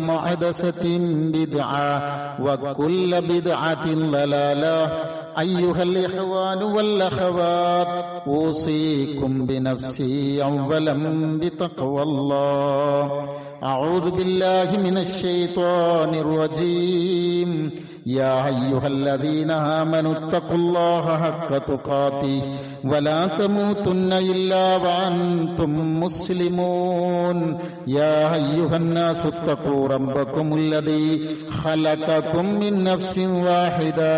محدثة بدعة وكل بدعة ضلالة. أيها الإخوان والأخوات، أوصيكم بنفسي أولا بتقوى الله. أعوذ بالله من الشيطان الرجيم. يا أيها الذين آمنوا اتقوا الله حق تقاته ولا تموتن إلا وأنتم مسلمون. يا أيها الناس اتقوا ربكم الذي خلقكم من نفس واحدة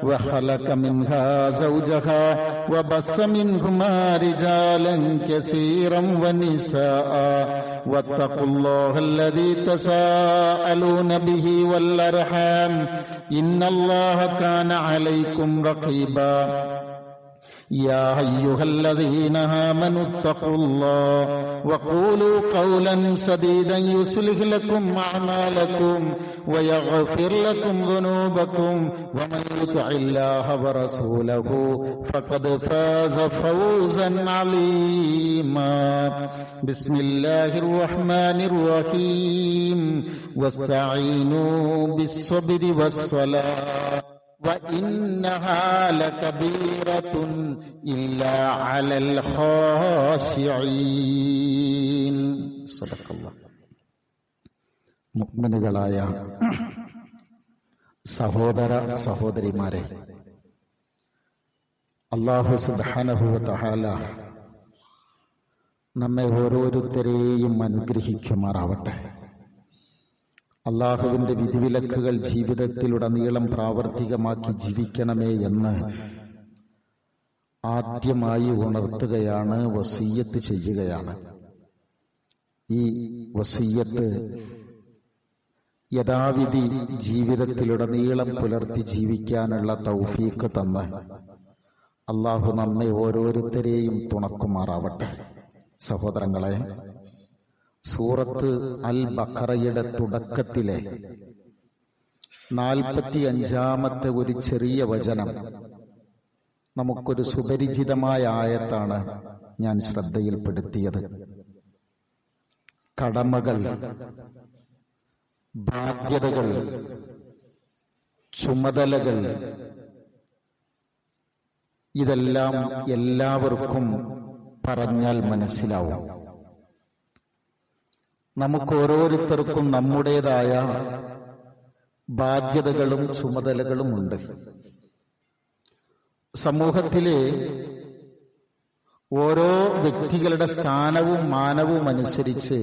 وخلق منها زوجها وبث منهما رجالا كثيرا ونساء واتقوا الله الذي تساءلون به والأرحام إن الله كان عليكم رقيبا. يا أيها الذين آمنوا اتقوا الله وقولوا قولا سديدا يصلح لكم أعمالكم ويغفر لكم ذنوبكم ومن يطع الله ورسوله فقد فاز فوزا عظيما. بسم الله الرحمن الرحيم. واستعينوا بالصبر والصلاة وإنها لكبيرة إلا على الخاشعين. صدق الله. മുഅ്മിനുകളായ സഹോദര സഹോദരിമാരെ, അല്ലാഹു സുബ്ഹാനഹു വ തആല നമ്മെ ഓരോരുത്തരെയും അനുഗ്രഹിക്കുമാറാവട്ടെ. അള്ളാഹുവിന്റെ വിധിവിലക്കുകൾ ജീവിതത്തിലുടനീളം പ്രാവർത്തികമാക്കി ജീവിക്കണമേ എന്ന് ആദ്യമായി ഉണർത്തുകയാണ്, വസിയ്യത്ത് ചെയ്യുകയാണ്. ഈ വസിയ്യത്ത് യഥാവിധി ജീവിതത്തിലുടനീളം പുലർത്തി ജീവിക്കാനുള്ള തൗഫീഖ് തന്ന് അള്ളാഹു നമ്മെ ഓരോരുത്തരെയും തുണക്കുമാറാവട്ടെ. സഹോദരങ്ങളെ, സൂറത്ത് അൽ ബഖറയുടെ തുടക്കത്തിലെ 45-ാമത്തെ ഒരു ചെറിയ വചനം നമുക്കൊരു സുപരിചിതമായ ആയത്താണ് ഞാൻ ശ്രദ്ധയിൽപ്പെടുത്തിയത്. കടമകൾ, ബാധ്യതകൾ, ചുമതലകൾ, ഇതെല്ലാം എല്ലാവർക്കും പറഞ്ഞാൽ മനസ്സിലാവും. നമുക്ക് ഓരോരുത്തർക്കും നമ്മുടേതായ ബാധ്യതകളും ചുമതലകളും ഉണ്ട്. സമൂഹത്തിലെ ഓരോ വ്യക്തികളുടെ സ്ഥാനവും മാനവും അനുസരിച്ച്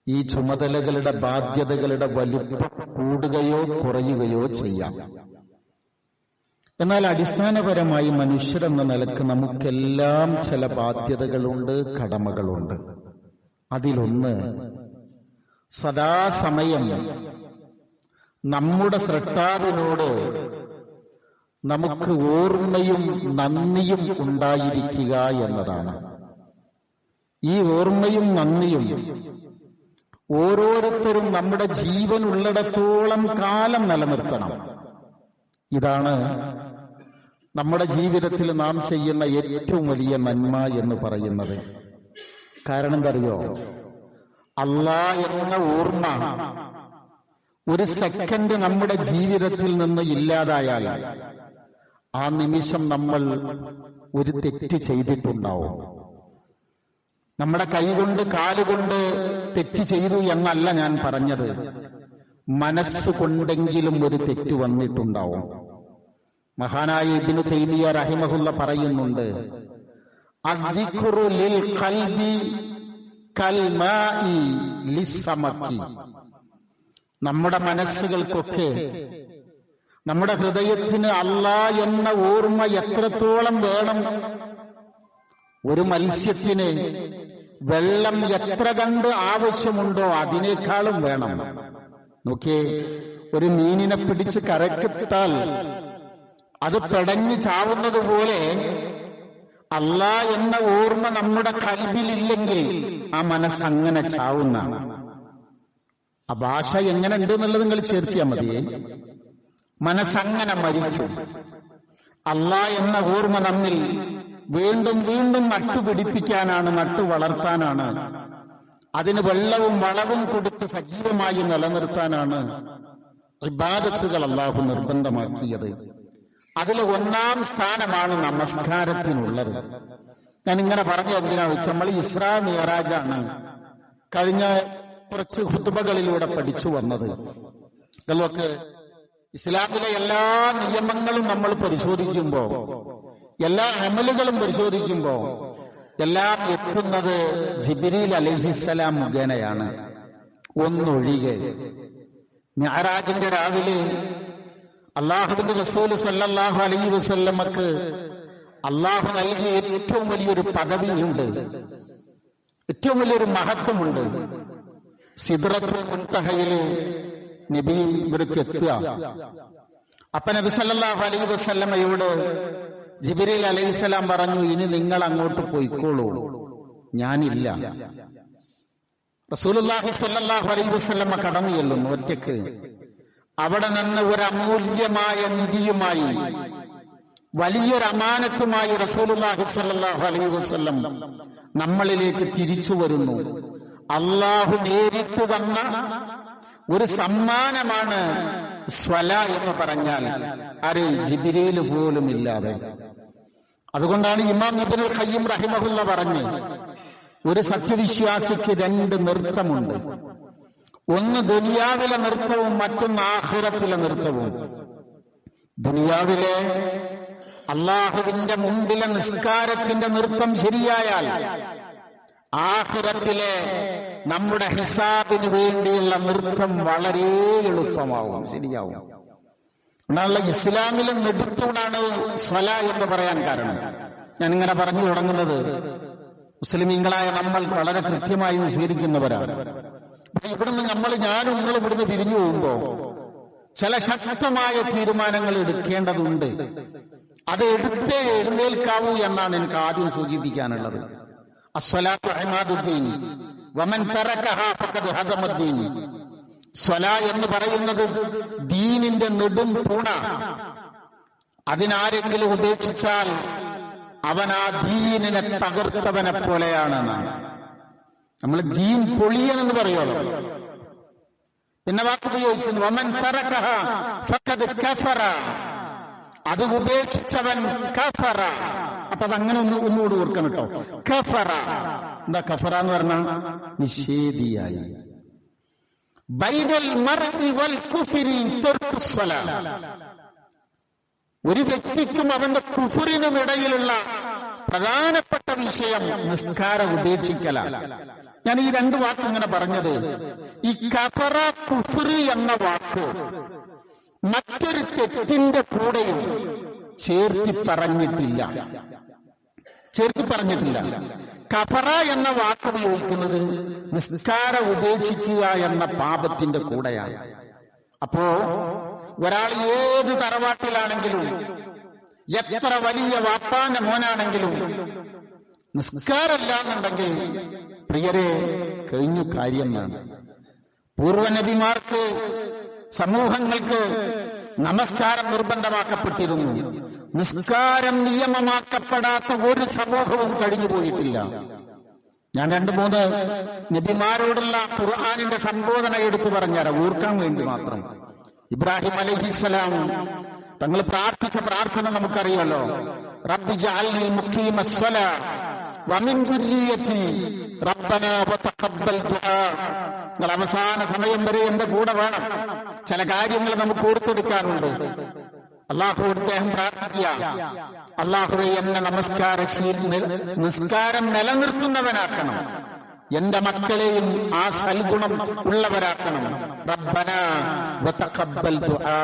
ഈ ചുമതലകളുടെ, ബാധ്യതകളുടെ വലിപ്പം കൂടുകയോ കുറയുകയോ ചെയ്യാം. എന്നാൽ അടിസ്ഥാനപരമായി മനുഷ്യരെന്ന നിലക്ക് നമുക്കെല്ലാം ചില ബാധ്യതകളുണ്ട്, കടമകളുണ്ട്. അതിലൊന്ന്, സദാസമയം നമ്മുടെ സ്രഷ്ടാവിനോട് നമുക്ക് ഓർമ്മയും നന്ദിയും ഉണ്ടായിരിക്കുക എന്നതാണ്. ഈ ഓർമ്മയും നന്ദിയും ഓരോരുത്തരും നമ്മുടെ ജീവൻ ഉള്ളിടത്തോളം കാലം നിലനിർത്തണം. ഇതാണ് നമ്മുടെ ജീവിതത്തിൽ നാം ചെയ്യുന്ന ഏറ്റവും വലിയ നന്മ എന്ന് പറയുന്നത്. കാരണം എന്തറിയോ? അല്ലാഹ് എന്ന ഓർമ്മ ഒരു സെക്കൻഡ് നമ്മുടെ ജീവിതത്തിൽ നിന്ന് ഇല്ലാതായാൽ ആ നിമിഷം നമ്മൾ ഒരു തെറ്റ് ചെയ്തിട്ടുണ്ടാവും. നമ്മുടെ കൈകൊണ്ട് കാലുകൊണ്ട് തെറ്റ് ചെയ്തു എന്നല്ല ഞാൻ പറഞ്ഞത്, മനസ്സുകൊണ്ടെങ്കിലും ഒരു തെറ്റ് വന്നിട്ടുണ്ടാവും. മഹാനായ ഇബ്നു തൈമിയ്യ റഹിമഹുല്ല പറയുന്നുണ്ട്, അദ്ദിക്റു ലിൽ ഖൽബി കൽമാഇ ലിസ്സമക്കി. നമ്മുടെ മനസ്സുകൾക്കൊക്കെ, നമ്മുടെ ഹൃദയത്തിന് അല്ലാഹ് എന്ന ഓർമ്മ എത്രത്തോളം വേണം? ഒരു മത്സ്യത്തിന് വെള്ളം എത്ര കണ്ട് ആവശ്യമുണ്ടോ അതിനേക്കാളും വേണം. നോക്കിയേ, ഒരു മീനിനെ പിടിച്ച് കരക്കിട്ടാൽ അത് പെടഞ്ഞു ചാവുന്നത് പോലെ അല്ലാഹ് എന്ന ഓർമ്മ നമ്മുടെ കൽബിലില്ലെങ്കിൽ ആ മനസ്സങ്ങനെ ചാവുന്ന. ആ ഭാഷ എങ്ങനെ ഉണ്ട് എന്നുള്ളത് നിങ്ങൾ ചേർത്തിയാൽ മതിയേ. മനസ്സങ്ങനെ മരിക്കും. അല്ലാഹ് എന്ന ഓർമ്മ നമ്മിൽ വീണ്ടും വീണ്ടും നട്ടുപിടിപ്പിക്കാനാണ്, നട്ടു വളർത്താനാണ് അതിന് വെള്ളവും വളവും കൊടുത്ത് സജീവമായി നിലനിർത്താനാണ് ഇബാദത്തുകൾ അല്ലാഹു നിർബന്ധമാക്കിയത്. അതിൽ ഒന്നാം സ്ഥാനമാണ് നമസ്കാരത്തിനുള്ളത്. ഞാൻ ഇങ്ങനെ പറഞ്ഞു എന്തിനാണെന്ന് വെച്ചാൽ നമ്മൾ ഇസ്രാ മിഅ്റാജാണ് കഴിഞ്ഞ കുറച്ച് ഖുതുബകളിലൂടെ പഠിച്ചു വന്നത്. നമുക്ക് ഇസ്ലാമിലെ എല്ലാ നിയമങ്ങളും നമ്മൾ പരിശോധിക്കുമ്പോ, എല്ലാ അമലുകളും പരിശോധിക്കുമ്പോ എല്ലാം എത്തുന്നത് ജിബ്രീൽ അലൈഹിസ്സലാം മുഖേനയാണ്, ഒന്നൊഴികെ. മിഅ്റാജിന്റെ രാവിലെ അല്ലാഹുവിന്റെ റസൂൽ സല്ലല്ലാഹു അലൈഹി വസല്ലമക്ക് അല്ലാഹു നൽകിയ ഏറ്റവും വലിയൊരു പദവിയുണ്ട്, ഏറ്റവും വലിയൊരു മഹത്വമുണ്ട്. സിദ്റത്തുൽ മുൻതഹയില് നബി ഇവർക്ക് എത്തുക. അപ്പൊ നബി സല്ലല്ലാഹു അലൈഹി വസല്ലമയോട് ജിബ്രീൽ അലൈഹിസ്സലാം പറഞ്ഞു, ഇനി നിങ്ങൾ അങ്ങോട്ട് പോയിക്കോളൂ, ഞാനില്ല. റസൂലുള്ളാഹി സ്വല്ലല്ലാഹു അലൈഹി വസല്ലമ കടന്നു ചെല്ലുന്നു ഒറ്റയ്ക്ക്. അവിടെ നിന്ന് ഒരു അമൂല്യമായ നിധിയുമായി, വലിയൊരു അമാനത്തുമായി റസൂലുള്ളാഹി സ്വല്ലല്ലാഹു അലൈഹി വസല്ലം നമ്മളിലേക്ക് തിരിച്ചു വരുന്നു. അല്ലാഹു നേരിട്ട് തന്ന ഒരു സമ്മാനമാണ് സ്വല എന്ന് പറഞ്ഞാൽ, ആര്? ജിബ്രീൽ പോലും ഇല്ലാതെ. അതുകൊണ്ടാണ് ഇമാം ഇബ്നുൽ ഖയ്യിം റഹിമഹുള്ള പറഞ്ഞ്, ഒരു സത്യവിശ്വാസിക്ക് രണ്ട് നൃത്തമുണ്ട്. ഒന്ന് ദുനിയാവിലെ നൃത്തവും മറ്റൊന്ന് ആഖിറത്തിലെ നൃത്തവും. ദുനിയാവിലെ അള്ളാഹുവിന്റെ മുമ്പിലെ നിസ്കാരത്തിന്റെ നൃത്തം ശരിയായാൽ ആഖിറത്തിലെ നമ്മുടെ ഹിസാബിന് വേണ്ടിയുള്ള നൃത്തം വളരെ എളുപ്പമാവും, ശരിയാവും. എന്നുള്ള ഇസ്ലാമിലെ നെടുത്തൂണാണ് സ്വല എന്ന് പറയാൻ കാരണം. ഞാനിങ്ങനെ പറഞ്ഞു തുടങ്ങുന്നത്, മുസ്ലിമീങ്ങളായ നമ്മൾ വളരെ കൃത്യമായി സ്വീകരിക്കുന്നവരാണ്. ഇവിടുന്ന് ഞാനും നിങ്ങളും ഇവിടുന്ന് പിരിഞ്ഞു പോകുമ്പോ ചില ശക്തമായ തീരുമാനങ്ങൾ എടുക്കേണ്ടതുണ്ട്. അത് എടുത്തേ എഴുന്നേൽക്കാവൂ എന്നാണ് എനിക്ക് ആദ്യം സൂചിപ്പിക്കാനുള്ളത്. അസ്സലാത്തു ഇമാദുദ്ദീൻ വമൻ തറകഹാ ഫഖദ് ഹദമദ്ദീൻ. സ്വല എന്ന് പറയുന്നത് ദീനിന്റെ നെടും തൂണ. അതിനാരെങ്കിലും ഉപേക്ഷിച്ചാൽ അവൻ ആ ദീനിനെ തകർത്തവനെ പോലെയാണെന്നാണ്. നമ്മൾ ദീൻ പൊളിയനെന്ന് പറയുമല്ലോ. പിന്നെ വാക്കുപയോഗിച്ചത് വമൻ തറകഹാ ഫഖദ് കഫറ. അത് ഉപേക്ഷിച്ചവൻ കഫറ. അപ്പൊ അതങ്ങനെ ഒന്നുകൂടി ഓർക്കണം കേട്ടോ. കഫറ എന്താ? കഫറ എന്ന് പറഞ്ഞാൽ നിഷേധിയായി. ബൈനൽ മർഇ വൽ കുഫ്രി തർക്കു സ്വലാ. ഒരു വ്യക്തിക്കും അവന്റെ കുഫറിനും ഇടയിലുള്ള പ്രധാനപ്പെട്ട വിഷയം നിസ്കാരം ഉപേക്ഷിക്കലാണ്. ഞാൻ ഈ രണ്ട് വാക്ക് ഇങ്ങനെ പറഞ്ഞത്, ഈ കഫറ കുഫ്രി എന്ന വാക്ക് മറ്റൊരു തെറ്റിന്റെ കൂടെയും ചേർത്തി പറഞ്ഞിട്ടില്ല. കഫറ എന്ന വാക്ക് ഉപയോഗിക്കുന്നത് നിസ്കാരം ഉപേക്ഷിക്കുക എന്ന പാപത്തിന്റെ കൂടെയാണ്. അപ്പോ ഒരാൾ ഏത് തറവാട്ടിലാണെങ്കിലും, എത്ര വലിയ വാപ്പാന്റെ മോനാണെങ്കിലും, നിസ്കാരമില്ല എന്നുണ്ടെങ്കിൽ പ്രിയരെ കഴിഞ്ഞു കാര്യം എന്നാണ്. പൂർവനബിമാർക്ക്, സമൂഹങ്ങൾക്ക് നമസ്കാരം നിർബന്ധമാക്കപ്പെട്ടിരുന്നു. നിസ്കാരം നിയമമാക്കപ്പെടാത്ത ഒരു സമൂഹവും കഴിഞ്ഞു പോയിട്ടില്ല. ഞാൻ 2-3 നബിമാരോടുള്ള ഖുർആനിന്റെ സംബോധന എടുത്തു പറഞ്ഞുതരാം, ഓർക്കാൻ വേണ്ടി മാത്രം. ഇബ്രാഹിം അലൈഹിസ്സലാം തങ്ങൾ പ്രാർത്ഥിച്ച പ്രാർത്ഥന നമുക്കറിയാലോ. റബ്ബി ജഅൽനി മുഖീമസ്സലാ വമിൻ ദുർരിയതി റബ്ബനാ വതഖബ്ബൽ ദുആ. നിങ്ങൾ അവസാന സമയം വരെ എന്റെ കൂടെ വേണം. ചില കാര്യങ്ങൾ നമുക്ക് ഓർത്തെടുക്കാനുണ്ട്. അള്ളാഹുവോട് അദ്ദേഹം പ്രാർത്ഥിക്കുക, അള്ളാഹുവെ എന്നെ നിസ്കാരം നിലനിർത്തുന്നവനാക്കണം, എന്റെ മക്കളെയും ആ സൽഗുണം ഉള്ളവരാക്കണം. റബ്ബനാ വതഖബ്ബൽ ദുആ.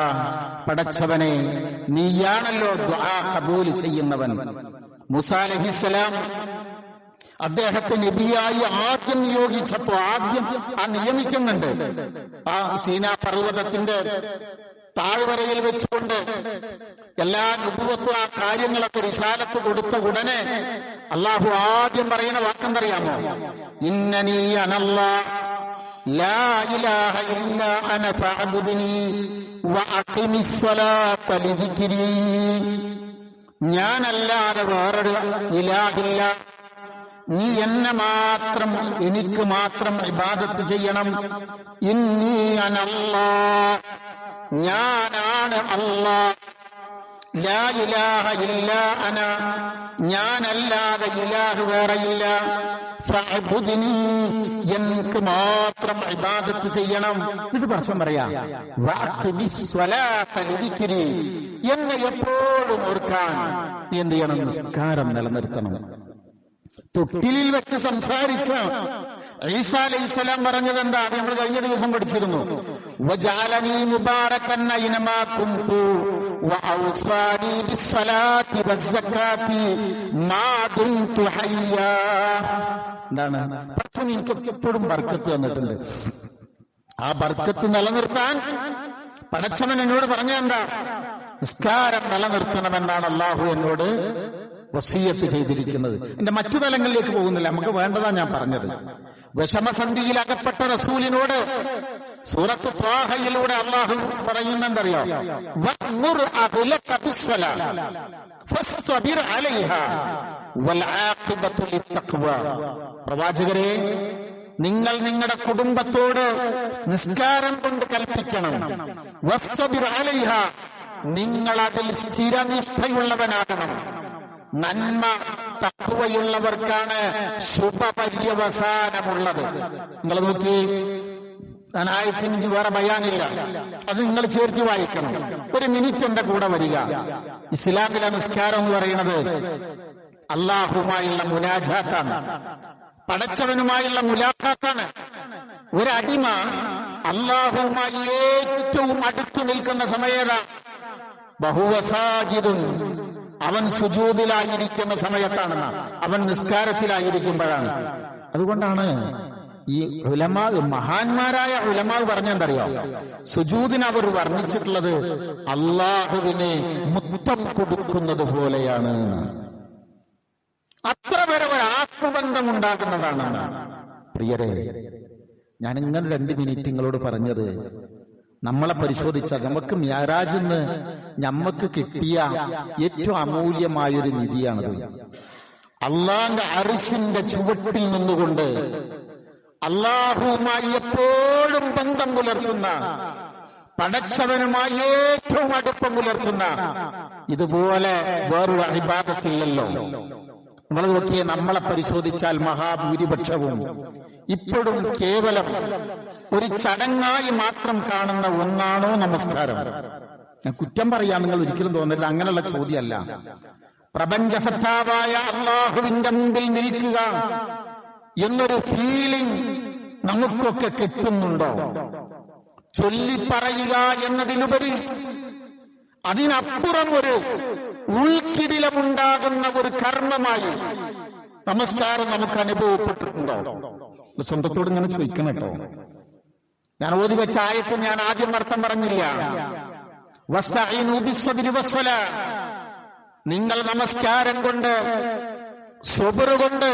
പടച്ചവനെ, നീയാണല്ലോ ദുആ ഖബൂൽ ചെയ്യുന്നവൻ. മൂസാ അലൈഹിസ്സലാം അദ്ദേഹത്തെ നബിയായി ആദ്യം നിയോഗിച്ചപ്പോ ആദ്യം നിയമിക്കുന്നുണ്ട്. ആ സീനാ പർവ്വതത്തിന്റെ താഴ്വരയിൽ വെച്ചുകൊണ്ട് എല്ലാ നുബുവത്തും ആ കാര്യങ്ങളൊക്കെ റിസാലത്ത് കൊടുത്ത ഉടനെ അള്ളാഹു ആദ്യം പറയുന്ന വാക്കെന്തറിയാമോ? ഇന്നനീ അനല്ലാഹ് ലാ ഇലാഹ ഇല്ലാ അന ഫഅബ്ദുനി വഅഖിമിസ് സ്വലാത്ത ലിദിക്രി. ഞാനല്ലാതെ വേറൊരു ഇലാഹില്ല, നീ എന്നെ മാത്രം, എനിക്ക് മാത്രം ഇബാദത്ത് ചെയ്യണം. ഇന്നി അനല്ലാഹ്, ഞാനാണ് അല്ലാഹ്. ലാ ഇലാഹ ഇല്ലാ അന, ഞാനല്ലാതെ ഇലാഹ് വേറെയില്ല. ഫഅബ്ദുനി, എനിക്ക് മാത്രം ഇബാദത്ത് ചെയ്യണം. ഇത് പടച്ചോൻ പറയാ. വഅഖിമിസ്സലാത്ത ലിദിക്രി, എന്നെ എപ്പോഴും ഓർക്കാൻ നീ എന്ത് ചെയ്യണം? നിസ്കാരം നിലനിർത്തണം. തൊട്ടിലിൽ വെച്ച് സംസാരിച്ച ഈസാ അലൈഹിസ്സലാം പറഞ്ഞത് എന്താ? നമ്മൾ കഴിഞ്ഞ ദിവസം പഠിച്ചിരുന്നു. വജഅലനി മുബാറകൻ അയ്നമാ കുന്തു വഔസാനി ബിസ്സലാത്തി വസ്സകാത്തി മാ ദുംതു ഹയ്യാ. എന്താണ്? പടച്ചോൻ എനിക്ക് എപ്പോഴും ബർക്കത്ത് തന്നിട്ടുണ്ട്. ആ ബർക്കത്ത് നിലനിർത്താൻ പടച്ചവൻ എന്നോട് പറഞ്ഞെന്താ? നിസ്കാരം നിലനിർത്തണമെന്നാണ് അല്ലാഹു എന്നോട് വസിയത്ത് ചെയ്തിരിക്കുന്നത്. എന്റെ മറ്റു തലങ്ങളിലേക്ക് പോകുന്നില്ല, നമുക്ക് വേണ്ടതാ ഞാൻ പറഞ്ഞത്. വിഷമസന്ധിയിൽ അകപ്പെട്ട റസൂലിനോട് സൂറത്ത് ത്വാഹയിലൂടെ അല്ലാഹു പറയുന്നെന്തറിയോ? വഅ്മുർ അഹ്ലക ബിസ്സലാ ഫസ്തബിർ അലൈഹാ വൽ ആഖിബത്തു ലിത്തഖ്വാ. പ്രവാചകരെ, നിങ്ങൾ നിങ്ങളുടെ കുടുംബത്തോട് നിസ്കാരം കൊണ്ട് കൽപ്പിക്കണം. വസ്തബിർ അലൈഹാ, നിങ്ങൾ അതിൽ സ്ഥിരനിഷ്ഠയുള്ളവനാകണം. നന്മ തഖ്വയുള്ളവർക്കാണ് ശുഭപര്യവസാനമുള്ളത്. നിങ്ങൾ നോക്കി, ഞാൻ ആയത്തിന് വേറെ ബയാനില്ല, അത് നിങ്ങൾ ചേർത്ത് വായിക്കണം. ഒരു മിനിറ്റ് എന്റെ കൂടെ വരിക. ഇസ്ലാമിലെ നിസ്കാരം എന്ന് പറയുന്നത് അള്ളാഹുമായുള്ള മുനാജാത്താണ്, പടച്ചവനുമായുള്ള മുലാഖാത്താണ്. ഒരടിമ അള്ളാഹുമായി ഏറ്റവും അടുത്തു നിൽക്കുന്ന സമയത ബഹുവസാജിദുൻ, അവൻ സുജൂദിലായിരിക്കുന്ന സമയത്താണെന്ന, അവൻ നിസ്കാരത്തിലായിരിക്കുമ്പോഴാണ്. അതുകൊണ്ടാണ് ഈ ഉലമാ, മഹാന്മാരായ ഉലമാ പറഞ്ഞെന്തറിയോ? സുജൂദിന് അവർ വർണ്ണിച്ചിട്ടുള്ളത് അള്ളാഹുവിനെ മുത്തം കൊടുക്കുന്നത് പോലെയാണ്. അത്ര വരെ ഒരു ആത്മബന്ധം ഉണ്ടാകുന്നതാണ്. പ്രിയരെ, ഞാൻ ഇങ്ങനെ 2 മിനിറ്റ് നിങ്ങളോട് പറഞ്ഞത്, നമ്മളെ പരിശോധിച്ചാൽ നമുക്ക് മിഅ്റാജിന്ന് നമ്മക്ക് കിട്ടിയ ഏറ്റവും അമൂല്യമായൊരു നിധിയാണത്. അള്ളാന്റെ അർശിന്റെ ചുവട്ടിൽ നിന്നുകൊണ്ട് അള്ളാഹുവുമായി എപ്പോഴും ബന്ധം പുലർത്തുന്ന, പടച്ചവനുമായി ഏറ്റവും അടുപ്പം പുലർത്തുന്ന, ഇതുപോലെ വേറൊരു ഇബാദത്തില്ലല്ലോ. നമ്മൾ നോക്കിയേ, നമ്മളെ പരിശോധിച്ചാൽ മഹാഭൂരിപക്ഷവും ഇപ്പോഴും കേവലം ഒരു ചടങ്ങായി മാത്രം കാണുന്ന ഒന്നാണോ നമസ്കാരം? ഞാൻ കുറ്റം പറയാൻ നിങ്ങൾ ഒരിക്കലും തോന്നില്ല, അങ്ങനെയുള്ള ചോദ്യമല്ല. പ്രപഞ്ചസത്താവായ അള്ളാഹുവിന്റെ മുമ്പിൽ നിൽക്കുക എന്നൊരു ഫീലിംഗ് നമുക്കൊക്കെ കിട്ടുന്നുണ്ടോ? ചൊല്ലിപ്പറയുക എന്നതിലുപരി അതിനപ്പുറം ഒരു ഉൾക്കിടിലമുണ്ടാകുന്ന ഒരു കർമ്മമായി നമസ്കാരം നമുക്ക് അനുഭവപ്പെട്ടിട്ടുണ്ടോ? സ്വന്തത്തോട് ഇങ്ങനെ ചോദിക്കണം കേട്ടോ. ഞാൻ ഓതി വെച്ച ആയത്ത് ഞാൻ ആദ്യം അർത്ഥം പറഞ്ഞില്ല. വസ്തഈനു ബിസ്സബ്രി വസ്സലാ, നിങ്ങൾ നമസ്കാരം കൊണ്ട്, സ്വബർ കൊണ്ട്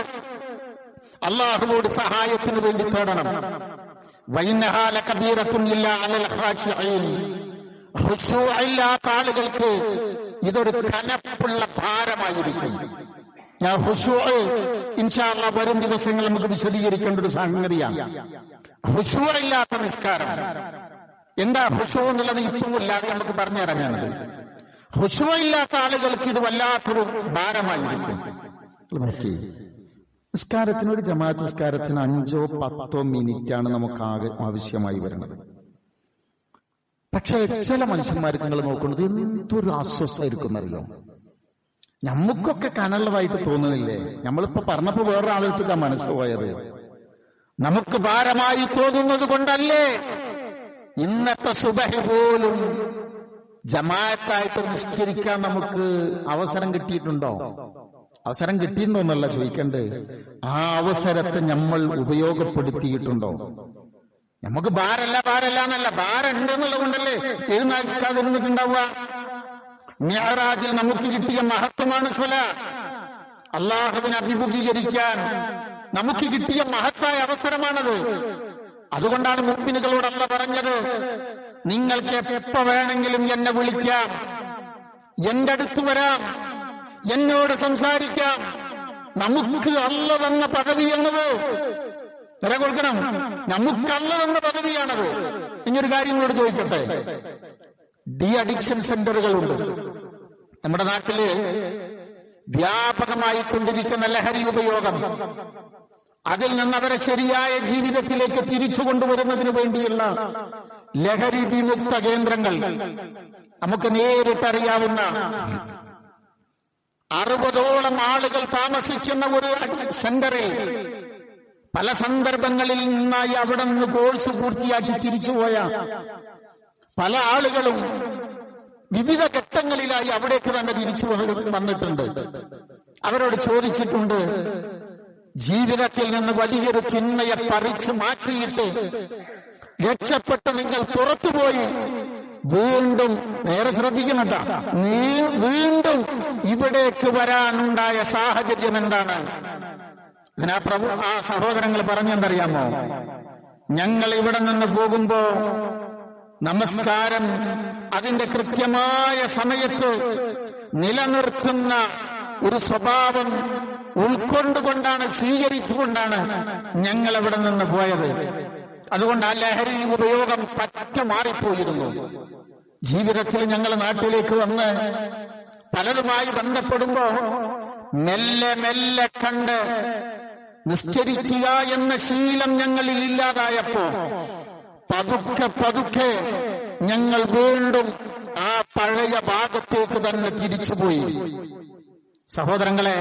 അല്ലാഹുവോട് സഹായത്തിന് വേണ്ടി തേടണം. വഇന്നഹാ ലകബീറത്തുൻ ഇല്ലാ അലൽ ഖാശിഈൻ, ഖുശൂ ഇല്ലാത്ത ആളുകൾക്ക് ഇതൊരു കനപ്പുള്ള ഭാരമായിരിക്കും. ഞാൻ ഖുശൂ ഇൻഷാ അല്ലാഹ് വരും ദിവസങ്ങൾ നമുക്ക് വിശദീകരിക്കേണ്ട ഒരു സംഗതിയാണ്. ഖുശൂ ഇല്ലാത്ത നിസ്കാരം എന്താ? ഖുശൂ എന്നുള്ളത് ഇപ്പം ഇല്ലാതെ നമുക്ക് പറഞ്ഞു തരാനാണത്. ഖുശൂ ഇല്ലാത്ത ആളുകൾക്ക് ഇത് വല്ലാത്തൊരു ഭാരമായിരിക്കും. നിസ്കാരത്തിനൊരു ജമാഅത്ത് നിസ്കാരത്തിന് 5-10 മിനിറ്റാണ് നമുക്ക് ആവശ്യമായി വരുന്നത്. പക്ഷെ ചില മനുഷ്യന്മാർക്ക് നിങ്ങൾ നോക്കുന്നത് എന്തൊരു അസ്വസ്ഥമായിരിക്കും അറിയോ? നമുക്കൊക്കെ കനള്ളതായിട്ട് തോന്നുന്നില്ലേ? നമ്മളിപ്പോ പറഞ്ഞപ്പോ വേറൊരാളെടുത്തേക്കാ മനസ്സ് പോയത്. നമുക്ക് ഭാരമായി തോന്നുന്നത് കൊണ്ടല്ലേ ഇന്നത്തെ സുബഹി പോലും ജമാഅത്തായിട്ട് നിസ്കരിക്കാൻ നമുക്ക് അവസരം കിട്ടിയിട്ടുണ്ടോ? അവസരം കിട്ടിയിട്ടുണ്ടോ എന്നല്ല ചോദിക്കണ്ടേ, ആ അവസരത്തെ നമ്മൾ ഉപയോഗപ്പെടുത്തിയിട്ടുണ്ടോ? നമുക്ക് ഭാരല്ല എന്നല്ല, ഭാരം ഉണ്ട് എന്നുള്ളത് കൊണ്ടല്ലേ എഴുന്നേൽക്കാതിരുന്നിട്ടുണ്ടാവുക. മിഅ്റാജിൽ നമുക്ക് കിട്ടിയ മഹത്വമാണ് സ്വലാ. അള്ളാഹുവിനെ അഭിമുഖീകരിക്കാൻ നമുക്ക് കിട്ടിയ മഹത്തായ അവസരമാണത്. അതുകൊണ്ടാണ് മുഅ്മിനുകളോട് അല്ലാഹ് പറഞ്ഞത്, നിങ്ങൾക്ക് എപ്പോ വേണമെങ്കിലും എന്നെ വിളിക്കാം, എന്റെ അടുത്ത് വരാം, എന്നോട് സംസാരിക്കാം. നമുക്ക് അല്ല തന്ന പദവിയാണത്. തര കൊടുക്കണം. നമുക്ക് അല്ല തന്ന പദവിയാണത്. ഇനിയൊരു കാര്യം കൂടെ ചോദിക്കട്ടെ. ഡി അഡിക്ഷൻ സെന്ററുകളുണ്ട് നമ്മുടെ നാട്ടില്. വ്യാപകമായി കൊണ്ടിരിക്കുന്ന ലഹരി ഉപയോഗം, അതിൽ നിന്ന് അവരെ ശരിയായ ജീവിതത്തിലേക്ക് തിരിച്ചു കൊണ്ടുവരുന്നതിന് വേണ്ടിയുള്ള ലഹരി വിമുക്ത കേന്ദ്രങ്ങൾ നമുക്ക് നേരിട്ടറിയാവുന്ന 60ഓളം ആളുകൾ താമസിക്കുന്ന ഒരു സെന്ററിൽ പല സന്ദർഭങ്ങളിൽ നിന്നായി അവിടെ നിന്ന് കോഴ്സ് പൂർത്തിയാക്കി തിരിച്ചുപോയ പല ആളുകളും വിവിധ ഘട്ടങ്ങളിലായി അവിടേക്ക് തന്നെ തിരിച്ചു വന്നിട്ടുണ്ട്. അവരോട് ചോദിച്ചിട്ടുണ്ട്, ജീവിതത്തിൽ നിന്ന് വലിയൊരു തിന്മയെ പറിച്ചു മാറ്റിയിട്ട് രക്ഷപ്പെട്ട് നിങ്ങൾ പുറത്തുപോയി വീണ്ടും, നേരെ ശ്രദ്ധിക്കുന്നുണ്ട, വീണ്ടും ഇവിടേക്ക് വരാനുണ്ടായ സാഹചര്യം എന്താണ്? ആ സഹോദരങ്ങൾ പറഞ്ഞെന്തറിയാമോ? ഞങ്ങൾ ഇവിടെ നിന്ന് പോകുമ്പോ നമസ്കാരം അതിന്റെ കൃത്യമായ സമയത്ത് നിലനിർത്തുന്ന ഒരു സ്വഭാവം ഉൾക്കൊണ്ടുകൊണ്ടാണ്, സ്വീകരിച്ചുകൊണ്ടാണ് ഞങ്ങൾ ഇവിടെ നിന്ന് പോയത്. അതുകൊണ്ട് ആ ലഹരി ഉപയോഗം പറ്റ മാറിപ്പോയിരുന്നു. ജീവിതത്തിൽ ഞങ്ങൾ നാട്ടിലേക്ക് വന്ന് പലരുമായി ബന്ധപ്പെടുമ്പോ മെല്ലെ മെല്ലെ കണ്ട് നിസ്കരിക്കുക എന്ന ശീലം ഞങ്ങളിൽ ഇല്ലാതായപ്പോ പതുക്കെ പതുക്കെ ഞങ്ങൾ വീണ്ടും ആ പഴയ ഭാഗത്തേക്ക് തന്നെ തിരിച്ചുപോയി. സഹോദരങ്ങളെ,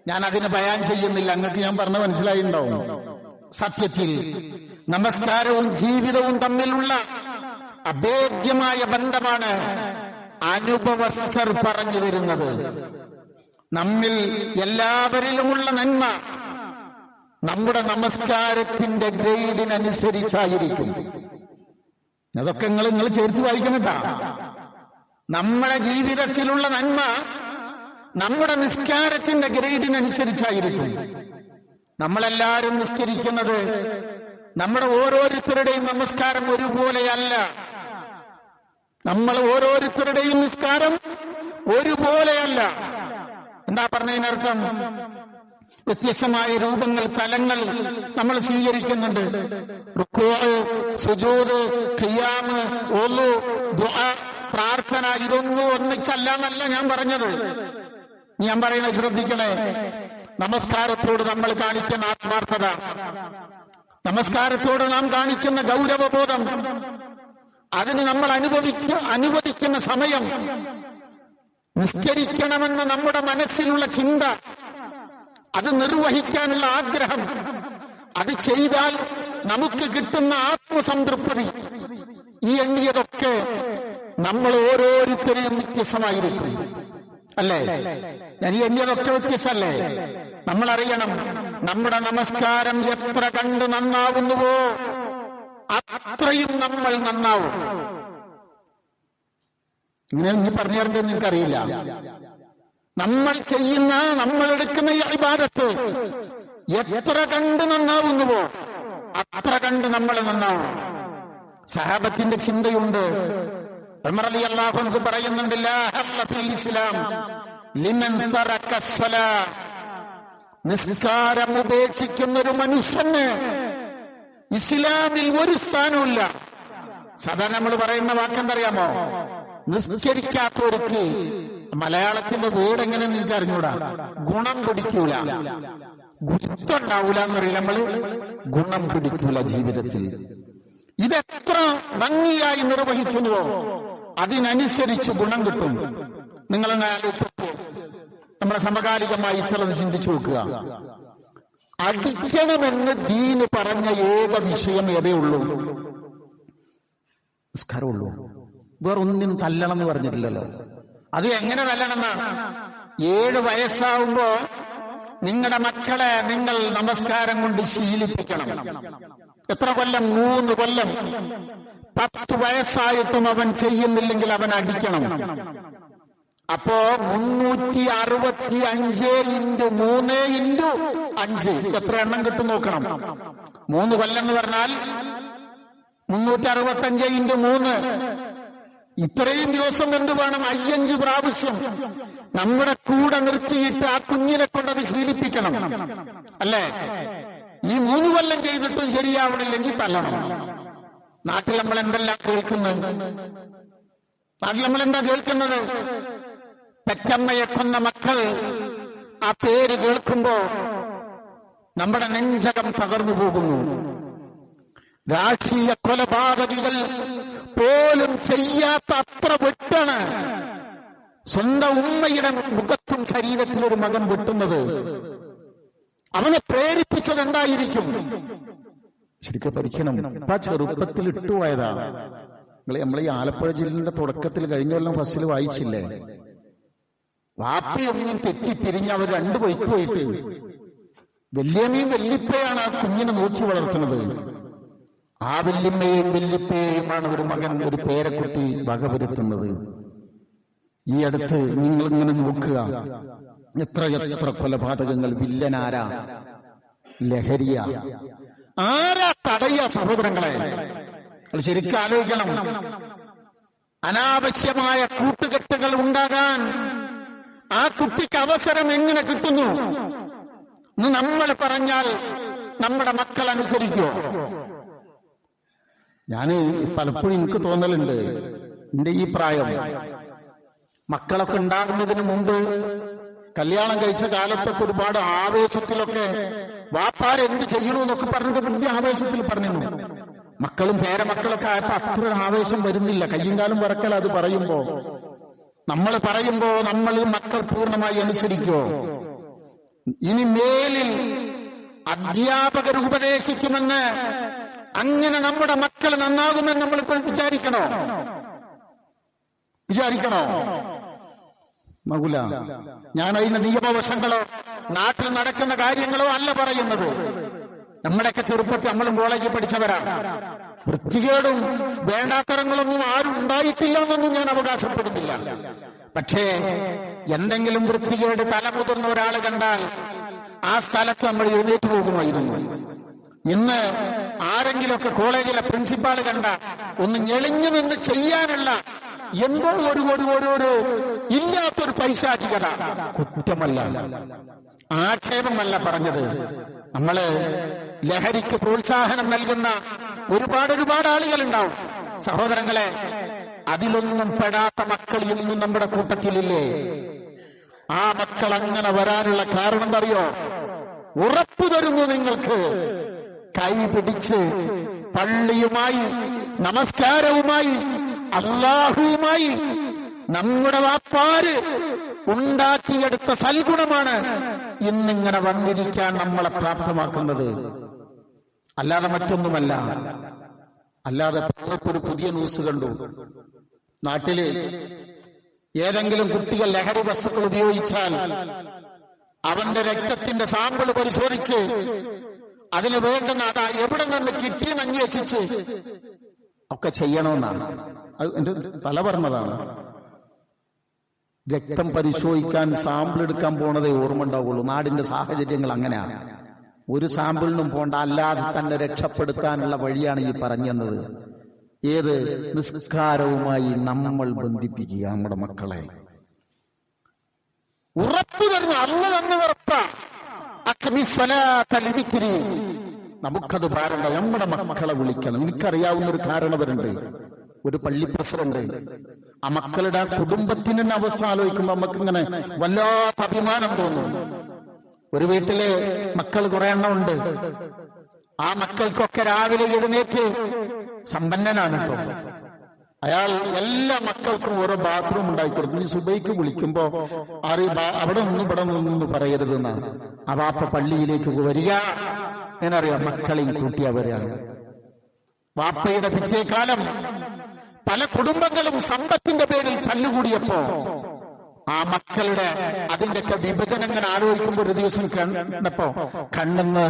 ഞാൻ അതിന് ബയാൻ ചെയ്യുന്നില്ല, അങ്ങക്ക് ഞാൻ പറഞ്ഞ മനസ്സിലായിണ്ടാവും. സത്യത്തിൽ നമസ്കാരവും ജീവിതവും തമ്മിലുള്ള അഭേദ്യമായ ബന്ധമാണ് അനുഭവസ്ഥർ പറഞ്ഞു തരുന്നത്. നമ്മിൽ എല്ലാവരിലുമുള്ള നന്മ നമ്മുടെ നമസ്കാരത്തിന്റെ ഗ്രേഡിനനുസരിച്ചായിരിക്കും. അതൊക്കെ നിങ്ങൾ ചേർത്ത് വായിക്കണട്ടാ. നമ്മുടെ ജീവിതത്തിലുള്ള നന്മ നമ്മുടെ നിസ്കാരത്തിന്റെ ഗ്രേഡിനനുസരിച്ചായിരിക്കും. നമ്മളെല്ലാവരും നിസ്കരിക്കുന്നത്, നമ്മുടെ ഓരോരുത്തരുടെയും നമസ്കാരം ഒരുപോലെയല്ല. നമ്മൾ ഓരോരുത്തരുടെയും നിസ്കാരം ഒരുപോലെയല്ല. എന്താ പറഞ്ഞതിനർത്ഥം? വ്യത്യസ്തമായ രൂപങ്ങൾ, തലങ്ങൾ നമ്മൾ സ്വീകരിക്കുന്നുണ്ട്. റുക്കൂഅ്, സുജൂദ്, ഖിയാമ്, വുളു, ദുആ, പ്രാർത്ഥന, ഇതൊന്നും ഒന്നിച്ചല്ലാന്നല്ല ഞാൻ പറഞ്ഞത്. ഞാൻ പറയുന്നത് ശ്രദ്ധിക്കണേ. നമസ്കാരത്തോട് നമ്മൾ കാണിക്കുന്ന ആത്മാർത്ഥത, നമസ്കാരത്തോട് നാം കാണിക്കുന്ന ഗൗരവബോധം, അതിന് നമ്മൾ അനുവദിക്കുന്ന സമയം, നിസ്കരിക്കണമെന്ന നമ്മുടെ മനസ്സിലുള്ള ചിന്ത, അത് നിർവഹിക്കാനുള്ള ആഗ്രഹം, അത് ചെയ്താൽ നമുക്ക് കിട്ടുന്ന ആത്മസംതൃപ്തി, ഈ എണ്ണിയതൊക്കെ നമ്മൾ ഓരോരുത്തരെയും വ്യത്യസ്തമായിരിക്കും. അല്ലേ? ഞാൻ ഈ എണ്ണിയതൊക്കെ വ്യത്യസ്തല്ലേ? നമ്മളറിയണം, നമ്മുടെ നമസ്കാരം എത്ര കണ്ട് നന്നാവുന്നുവോ അത്രയും നമ്മൾ നന്നാവും. ഇങ്ങനെ നീ പറഞ്ഞു തരേണ്ടത് നിനക്കറിയില്ല. നമ്മൾ ചെയ്യുന്ന, നമ്മൾ എടുക്കുന്ന ഈ ഇബാദത്ത് എത്ര കണ്ട് നന്നാവുന്നുവോ അത്ര കണ്ട് നമ്മൾ നന്നാവും. സഹാബത്തിന്റെ ചിന്തയുണ്ട്. ഉമർ റളിയല്ലാഹു അൻഹു പറയുന്നുണ്ട്, ലാ ഹഖ്ഖ ഫിൽ ഇസ്ലാം ലിമൻ തറക സ്വലാ. നിസ്കാരം ഉപേക്ഷിക്കുന്ന ഒരു മനുഷ്യന് ഇസ്ലാമിൽ ഒരു സ്ഥാനവുമില്ല. സാധാരണ നമ്മൾ പറയുന്ന വാക്കെന്തറിയാമോ? നിസ്കരിക്കാത്തവർക്ക്, മലയാളത്തിന്റെ വീട് എങ്ങനെ നിങ്ങൾക്ക് അറിഞ്ഞൂടാ, ഗുണം പിടിക്കൂല, ഗുരുത്തുണ്ടാവൂല എന്നറിയില്ല. നമ്മള് ഗുണം പിടിക്കൂല ജീവിതത്തിൽ. ഇതെത്ര ഭംഗിയായി നിർവഹിക്കുന്നുവോ അതിനനുസരിച്ച് ഗുണം കിട്ടും. നിങ്ങളെന്നെ ആലോചിച്ചു, നമ്മുടെ സമകാലികമായി ചിലത് ചിന്തിച്ചു നോക്കുക. അടിക്കണമെന്ന് ദീന് പറഞ്ഞ ഏക വിഷയം ഏതേ ഉള്ളൂ? നിസ്കാരമുള്ളൂ. വേറൊന്നിനും തല്ലണം എന്ന് പറഞ്ഞിട്ടില്ലല്ലോ. അത് എങ്ങനെ തല്ലണമെന്നാണ്? 7 വയസ്സാവുമ്പോ നിങ്ങളുടെ മക്കളെ നിങ്ങൾ നമസ്കാരം കൊണ്ട് ശീലിപ്പിക്കണം. എത്ര കൊല്ലം? 3 കൊല്ലം. 10 വയസ്സായിട്ടും അവൻ ചെയ്യുന്നില്ലെങ്കിൽ അവൻ അടിക്കണം. അപ്പോ 365 × 3 × 5 എത്ര എണ്ണം കിട്ടും നോക്കണം. 3 കൊല്ലം എന്ന് പറഞ്ഞാൽ 365 × 3 ഇത്രയും ദിവസം എന്ത് വേണം? 5 പ്രാവശ്യം നമ്മുടെ കൂടെ നിർത്തിയിട്ട് ആ കുഞ്ഞിനെ കൊണ്ടത് ശീലിപ്പിക്കണം, അല്ലേ? ഈ 3 കൊല്ലം ചെയ്തിട്ടും ശരിയാവണില്ലെങ്കിൽ തല്ലണം. നാട്ടിൽ നമ്മൾ എന്തെല്ലാം കേൾക്കുന്നത്? നാട്ടിൽ നമ്മൾ എന്താ കേൾക്കുന്നത്? പെറ്റമ്മയെ കൊന്ന മക്കൾ, ആ പേര് കേൾക്കുമ്പോ നമ്മുടെ നെഞ്ചകം തകർന്നു പോകുന്നു. രാഷ്ട്രീയ കൊലപാതകികൾ പോലും ചെയ്യാത്ത അത്ര വെട്ടാണ് സ്വന്തം ഉമ്മയുടെ മുഖത്തും ശരീരത്തിലും ഒരു മകൻ വെട്ടുന്നത്. അവനെ പ്രേരിപ്പിച്ചത് എന്തായിരിക്കും? ശരിക്കും പഠിക്കണം. ഇപ്പൊ ചെറുപ്പത്തിൽ ഇട്ടുപോയതാ. നമ്മൾ ഈ ആലപ്പുഴ ജില്ലയുടെ തുടക്കത്തിൽ കഴിഞ്ഞ കൊല്ലം ഫസ്റ്റിൽ വായിച്ചില്ലേ? വാപ്പയൊന്നും തെറ്റിപ്പിരിഞ്ഞ് അവർ 2 ബൈക്ക് പോയിട്ട് വല്യമ്മയും വല്യപ്പയാണ് ആ കുഞ്ഞിനെ നോക്കി വളർത്തുന്നത്. ആ വല്യമ്മയും വല്യപ്പയുമാണ് ഒരു മകൻ, ഒരു പേരക്കുട്ടി വകവരുത്തുന്നത്. ഈ അടുത്ത് നിങ്ങളിങ്ങനെ നോക്കുക, എത്ര കൊലപാതകങ്ങൾ. വില്ലനാരാ? ലഹരിയ. ആരാ തടയ? സഹോദരങ്ങളെ, ശരിക്കും ആലോചിക്കണം. അനാവശ്യമായ കൂട്ടുകെട്ടുകൾ ഉണ്ടാകാൻ ആ കുട്ടിക്ക് അവസരം എങ്ങനെ കിട്ടുന്നു? നമ്മൾ പറഞ്ഞാൽ നമ്മുടെ മക്കൾ അനുസരിക്കോ? ഞാന് പലപ്പോഴും എനിക്ക് തോന്നലുണ്ട്, എന്റെ ഈ പ്രായം, മക്കളൊക്കെ ഉണ്ടാകുന്നതിന് മുമ്പ് കല്യാണം കഴിച്ച കാലത്തൊക്കെ ഒരുപാട് ആവേശത്തിലൊക്കെ വാപ്പാരെന്ത് ചെയ്യണമെന്നൊക്കെ പറഞ്ഞിട്ട് വലിയ ആവേശത്തിൽ പറഞ്ഞിരുന്നു. മക്കളും പേരമക്കളൊക്കെ ആയപ്പോ അത്ര ആവേശം വരുന്നില്ല. കയ്യും കാലും വറക്കൽ അത് പറയുമ്പോ. നമ്മൾ പറയുമ്പോ നമ്മൾ മക്കൾ പൂർണ്ണമായി അനുസരിക്കോ? ഇനി മേലിൽ അധ്യാപകർ ഉപദേശിക്കുമെന്ന് അങ്ങനെ നമ്മുടെ മക്കൾ നന്നാകുമെന്ന് നമ്മളിപ്പോൾ വിചാരിക്കണോ? മകുല. ഞാൻ അതിന്റെ നിയമവശങ്ങളോ നാട്ടിൽ നടക്കുന്ന കാര്യങ്ങളോ അല്ല പറയുന്നത്. നമ്മുടെയൊക്കെ ചെറുപ്പത്തിൽ നമ്മളും കോളേജിൽ പഠിച്ചവരാണ്. വൃത്തികേടും വേണ്ടാത്തരങ്ങളൊന്നും ആരും ഉണ്ടായിട്ടില്ല എന്നൊന്നും ഞാൻ അവകാശപ്പെടുന്നില്ല. പക്ഷേ എന്തെങ്കിലും വൃത്തികേട് തലമുതിർന്ന ഒരാൾ കണ്ടാൽ ആ സ്ഥലത്ത് നമ്മൾ എഴുന്നേറ്റ് പോകുമായിരുന്നു. ഇന്ന് ആരെങ്കിലുമൊക്കെ കോളേജിലെ പ്രിൻസിപ്പാൾ കണ്ട ഒന്ന് ഞെളിഞ്ഞു നിന്ന് ചെയ്യാനുള്ള എന്തോ ഒരു ഇല്ലാത്തൊരു പൈശാചികത. കുറ്റമല്ല, ആക്ഷേപമല്ല പറഞ്ഞത്. നമ്മള് ലഹരിക്ക് പ്രോത്സാഹനം നൽകുന്ന ഒരുപാട് ആളുകളുണ്ടാവും. സഹോദരങ്ങളെ, അതിലൊന്നും പെടാത്ത മക്കൾ ഇന്നും നമ്മുടെ കൂട്ടത്തിലില്ലേ? ആ മക്കൾ അങ്ങനെ വരാനുള്ള കാരണം അറിയോ? ഉറപ്പു തരുന്നു നിങ്ങൾക്ക്. കൈ പിടിച്ച് പള്ളിയുമായി, നമസ്കാരവുമായി, അല്ലാഹുവുമായി നമ്മുടെ വാപ്പാര് ഉണ്ടാക്കിയെടുത്ത സൽഗുണമാണ് ഇന്നിങ്ങനെ വന്നിരിക്കാൻ നമ്മളെ പ്രാപ്തമാക്കുന്നത്. അല്ലാതെ മറ്റൊന്നുമല്ല. അല്ലാതെ ഒരു പുതിയ ന്യൂസ് കണ്ടു. നാട്ടില് ഏതെങ്കിലും കുട്ടികൾ ലഹരി വസ്തുക്കൾ ഉപയോഗിച്ചാൽ അവന്റെ രക്തത്തിന്റെ സാമ്പിൾ പരിശോധിച്ച് അതിന് വേണ്ടുന്ന അതാ എവിടെ നിന്ന് കിട്ടിയെന്ന് അന്വേഷിച്ച് ഒക്കെ ചെയ്യണമെന്നാണ്. അത് എന്റെ തല പറഞ്ഞതാണ്. രക്തം പരിശോധിക്കാൻ സാമ്പിൾ എടുക്കാൻ പോണതേ ഓർമ്മ ഉണ്ടാവുള്ളൂ. നാടിന്റെ സാഹചര്യങ്ങൾ അങ്ങനെയാണ്. ഒരു സാമ്പിളിനും പോണ്ട, അല്ലാതെ തന്നെ രക്ഷപ്പെടുത്താനുള്ള വഴിയാണ് ഈ പറഞ്ഞത്. ഏത്? നിസ്കാരവുമായി നമ്മൾ ബന്ധിപ്പിക്കുക നമ്മുടെ മക്കളെ. ഉറപ്പു തരുന്നു, അല്ല തന്നെ ഉറപ്പാ. നമുക്കത് പാരണ്ട, നമ്മുടെ മക്കളെ വിളിക്കണം. എനിക്കറിയാവുന്ന ഒരു കാരണവരുണ്ട്, ഒരു പള്ളി പ്രസിഡന്റ്. ആ മക്കളുടെ കുടുംബത്തിന് അവസ്ഥ ആലോചിക്കുമ്പോ നമുക്കിങ്ങനെ വല്ലാത്ത അഭിമാനം തോന്നും. ഒരു വീട്ടിലെ മക്കൾ കുറെ എണ്ണം ഉണ്ട്. ആ മക്കൾക്കൊക്കെ രാവിലെ എഴുന്നേറ്റ്, സമ്പന്നനാണ് കേട്ടോ അയാൾ, എല്ലാ മക്കൾക്കും ഓരോ ബാത്റൂം ഉണ്ടാക്കിക്കൊടുക്കും. ഈ സുബൈക്ക് വിളിക്കുമ്പോ അവിടെ നിന്നും ഇവിടെ നിന്നും പറയരുതെന്നാ. ആ വാപ്പ പള്ളിയിലേക്ക് വരിക എന്നറിയാം, മക്കളെയും കൂട്ടിയാ വരിക. വാപ്പയുടെ പിറ്റേക്കാലം പല കുടുംബങ്ങളും സമ്പത്തിന്റെ പേരിൽ തല്ലുകൂടിയപ്പോ ആ മക്കളുടെ അതിന്റെയൊക്കെ വിഭജനങ്ങൾ ആലോചിക്കുമ്പോ ഒരു ദിവസം കണ്ടപ്പോ കണ്ണെന്ന്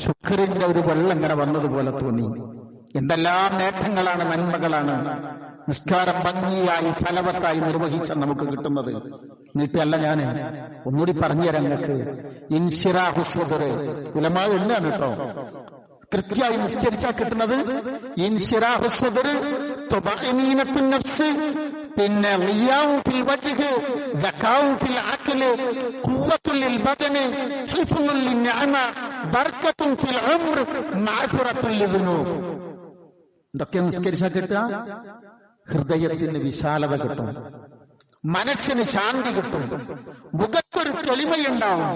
ശുക്രന്റെ ഒരു വെള്ളം ഇങ്ങനെ വന്നതുപോലെ തോന്നി. എന്തെല്ലാം നേട്ടങ്ങളാണ്, നന്മകളാണ് നിസ്കാരം ഭംഗിയായി ഫലവത്തായി നിർവഹിച്ച നമുക്ക് കിട്ടുന്നത്. എന്നിട്ടല്ല ഞാൻ ഒന്നുകൂടി പറഞ്ഞുതരാം നിങ്ങൾക്ക്. ഇൻഷിറാഹുസ്വദർ ഉലമാ എന്നാണ് കേട്ടോ കൃത്യമായി നിസ്കരിച്ചാൽ കിട്ടുന്നത്. ഇൻഷിറാഹുസ്വദർ തുബഅനീനത്തുൻ നഫ്സ്, പിന്നെ ളിയാഉ ഫിൽ വജ്ഹ്, ദകാഉ ഫിൽ അഖ്ല്, ഖുവ്വത്തുൽ ലിൽ ബദനി, ഹിഫ്ളുൽ ലിന്നഅമ, ബർക്കത്തുൻ ഫിൽ ഉംർ, മഅഫറത്തുൽ ലിദുനൂബ്. ഇതൊക്കെ നിസ്കരിച്ചാൽ കിട്ടുക ഹൃദയത്തിന് വിശാലത കിട്ടും, മനസ്സിന് ശാന്തി കിട്ടും, മുഖത്തൊരു തെളിമയുണ്ടാവും,